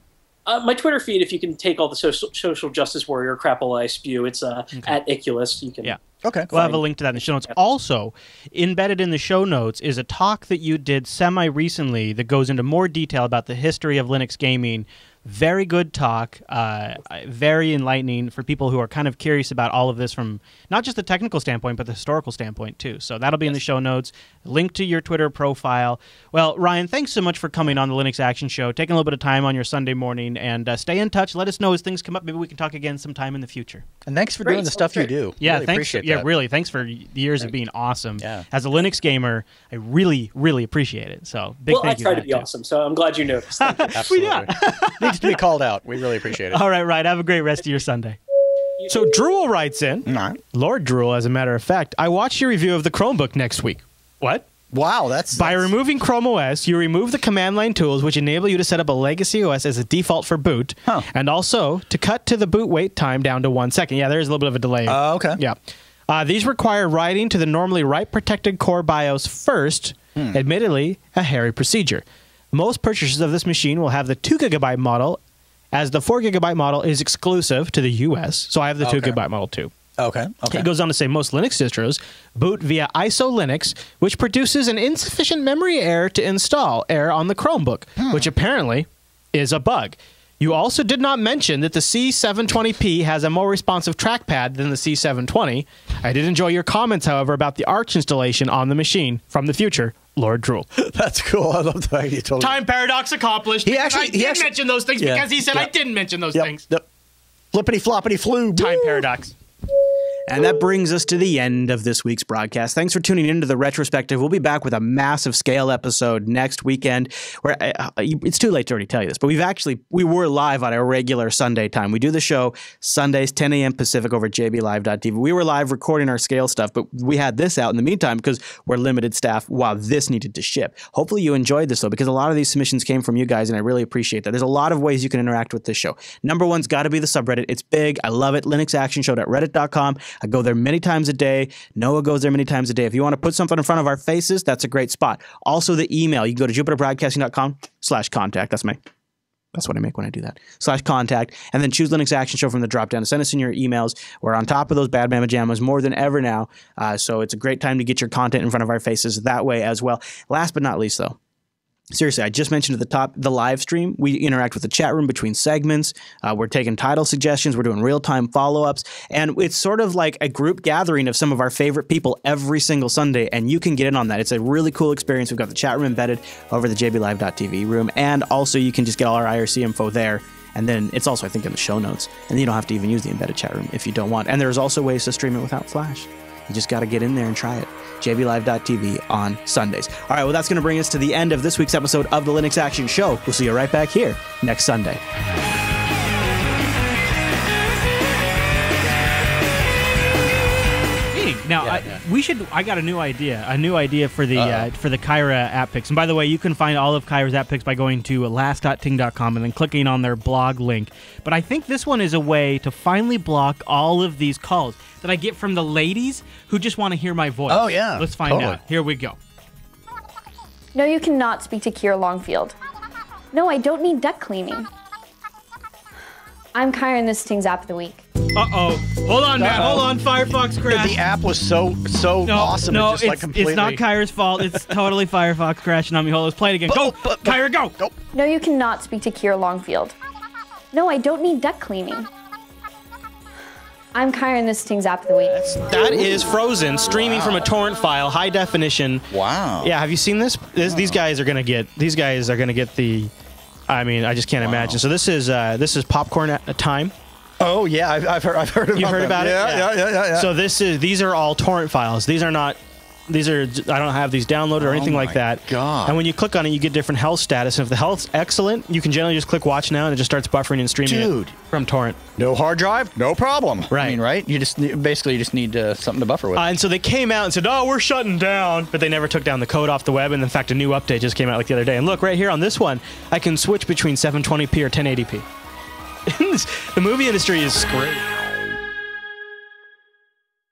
[SPEAKER 11] My Twitter feed, if you can take all the social justice warrior crap I spew, it's at Iculus. You can.
[SPEAKER 2] Yeah. Okay. We'll have a link to that in the show notes. Also, embedded in the show notes is a talk that you did semi-recently that goes into more detail about the history of Linux gaming. Very good talk, very enlightening for people who are kind of curious about all of this from not just the technical standpoint, but the historical standpoint too. So that'll be in the show notes. Link to your Twitter profile. Well, Ryan, thanks so much for coming on the Linux Action Show, taking a little bit of time on your Sunday morning, and stay in touch. Let us know as things come up. Maybe we can talk again sometime in the future.
[SPEAKER 3] And thanks for doing the stuff you do.
[SPEAKER 2] Yeah,
[SPEAKER 3] really
[SPEAKER 2] thanks.
[SPEAKER 3] Appreciate that.
[SPEAKER 2] Yeah, really. Thanks for the years of being awesome.
[SPEAKER 3] Yeah.
[SPEAKER 2] As a Linux gamer, I really, really appreciate it. So big thank you.
[SPEAKER 11] I try to be awesome, so I'm glad you noticed.
[SPEAKER 3] Absolutely. Needs to be called out. We really appreciate it.
[SPEAKER 2] All right, right. Have a great rest of your Sunday. So Drool writes in, Lord Drool, as a matter of fact, I watched your review of the Chromebook next week. What?
[SPEAKER 3] Wow, that's...
[SPEAKER 2] By removing Chrome OS, you remove the command line tools which enable you to set up a legacy OS as a default for boot, and also to cut to the boot wait time down to 1 second. Yeah, there's a little bit of a delay.
[SPEAKER 3] Okay.
[SPEAKER 2] Yeah. These require writing to the normally write-protected core BIOS first, admittedly a hairy procedure. Most purchasers of this machine will have the 2 GB model, as the 4 GB model is exclusive to the US, so I have the 2 GB model too.
[SPEAKER 3] Okay.
[SPEAKER 2] It goes on to say most Linux distros boot via ISO Linux, which produces an insufficient memory error to install error on the Chromebook, which apparently is a bug. You also did not mention that the C720p has a more responsive trackpad than the C720. I did enjoy your comments, however, about the Arch installation on the machine from the future, Lord Drool.
[SPEAKER 3] That's cool. I love the fact you told me.
[SPEAKER 2] Time paradox accomplished. He did mention those things because he said I didn't mention those things.
[SPEAKER 3] Yep. Flippity floppity flu.
[SPEAKER 2] Time paradox.
[SPEAKER 1] And that brings us to the end of this week's broadcast. Thanks for tuning into the retrospective. We'll be back with a massive scale episode next weekend. Where it's too late to already tell you this, but we were live on our regular Sunday time. We do the show Sundays, 10 a.m. Pacific over at jblive.tv. We were live recording our scale stuff, but we had this out in the meantime because we're limited staff while this needed to ship. Hopefully you enjoyed this, though, because a lot of these submissions came from you guys, and I really appreciate that. There's a lot of ways you can interact with this show. Number one's got to be the subreddit. It's big. I love it. linuxactionshow.reddit.com. I go there many times a day. Noah goes there many times a day. If you want to put something in front of our faces, that's a great spot. Also, the email. You can go to jupiterbroadcasting.com/contact. That's what I make when I do that. /contact. And then choose Linux Action Show from the drop down. Send us in your emails. We're on top of those Bad Mama Jammas more than ever now. So it's a great time to get your content in front of our faces that way as well. Last but not least, though, seriously, I just mentioned at the top, the live stream. We interact with the chat room between segments. We're taking title suggestions. We're doing real-time follow-ups. And it's sort of like a group gathering of some of our favorite people every single Sunday, and you can get in on that. It's a really cool experience. We've got the chat room embedded over the jblive.tv room, and also you can just get all our IRC info there. And then it's also, I think, in the show notes. And you don't have to even use the embedded chat room if you don't want. And there's also ways to stream it without Flash. You just got to get in there and try it. jblive.tv on Sundays. All right, well, that's going to bring us to the end of this week's episode of the Linux Action Show. We'll see you right back here next Sunday.
[SPEAKER 2] Now, I got a new idea for the Kyra app picks. And by the way, you can find all of Kyra's app picks by going to last.ting.com and then clicking on their blog link. But I think this one is a way to finally block all of these calls that I get from the ladies who just want to hear my voice.
[SPEAKER 3] Oh, yeah.
[SPEAKER 2] Let's find out. Here we go.
[SPEAKER 10] No, you cannot speak to Kiera Longfield. No, I don't need deck cleaning. I'm Kyra, and this is Ting's App of the Week.
[SPEAKER 2] Uh-oh. Hold on, Matt. Hold on. Firefox crashed.
[SPEAKER 3] The app was so awesome.
[SPEAKER 2] No,
[SPEAKER 3] it's just like completely...
[SPEAKER 2] it's not Kyra's fault. It's totally Firefox crashing on me. Hold on. Let's play it again. Go! Kyra, go!
[SPEAKER 10] No, you cannot speak to Kiera Longfield. No, I don't need deck cleaning. I'm Kyra, and this is Ting's App of the Week.
[SPEAKER 2] That is Frozen, streaming from a torrent file, high definition.
[SPEAKER 3] Wow.
[SPEAKER 2] Yeah, have you seen this? These guys are gonna get the... I mean, I just can't imagine. So this is Popcorn Time.
[SPEAKER 3] Oh yeah, I've heard about it.
[SPEAKER 2] You've heard about it?
[SPEAKER 3] Yeah.
[SPEAKER 2] So these are all torrent files. These are not. I don't have these downloaded or anything like that.
[SPEAKER 3] God.
[SPEAKER 2] And when you click on it, you get different health status. And if the health's excellent, you can generally just click Watch Now, and it just starts buffering and streaming it from torrent.
[SPEAKER 3] No hard drive, no problem.
[SPEAKER 2] Right.
[SPEAKER 3] I mean, right? You just basically need something to buffer with.
[SPEAKER 2] And so they came out and said, "Oh, we're shutting down," but they never took down the code off the web. And in fact, a new update just came out like the other day. And look right here on this one, I can switch between 720p or 1080p. The movie industry is great.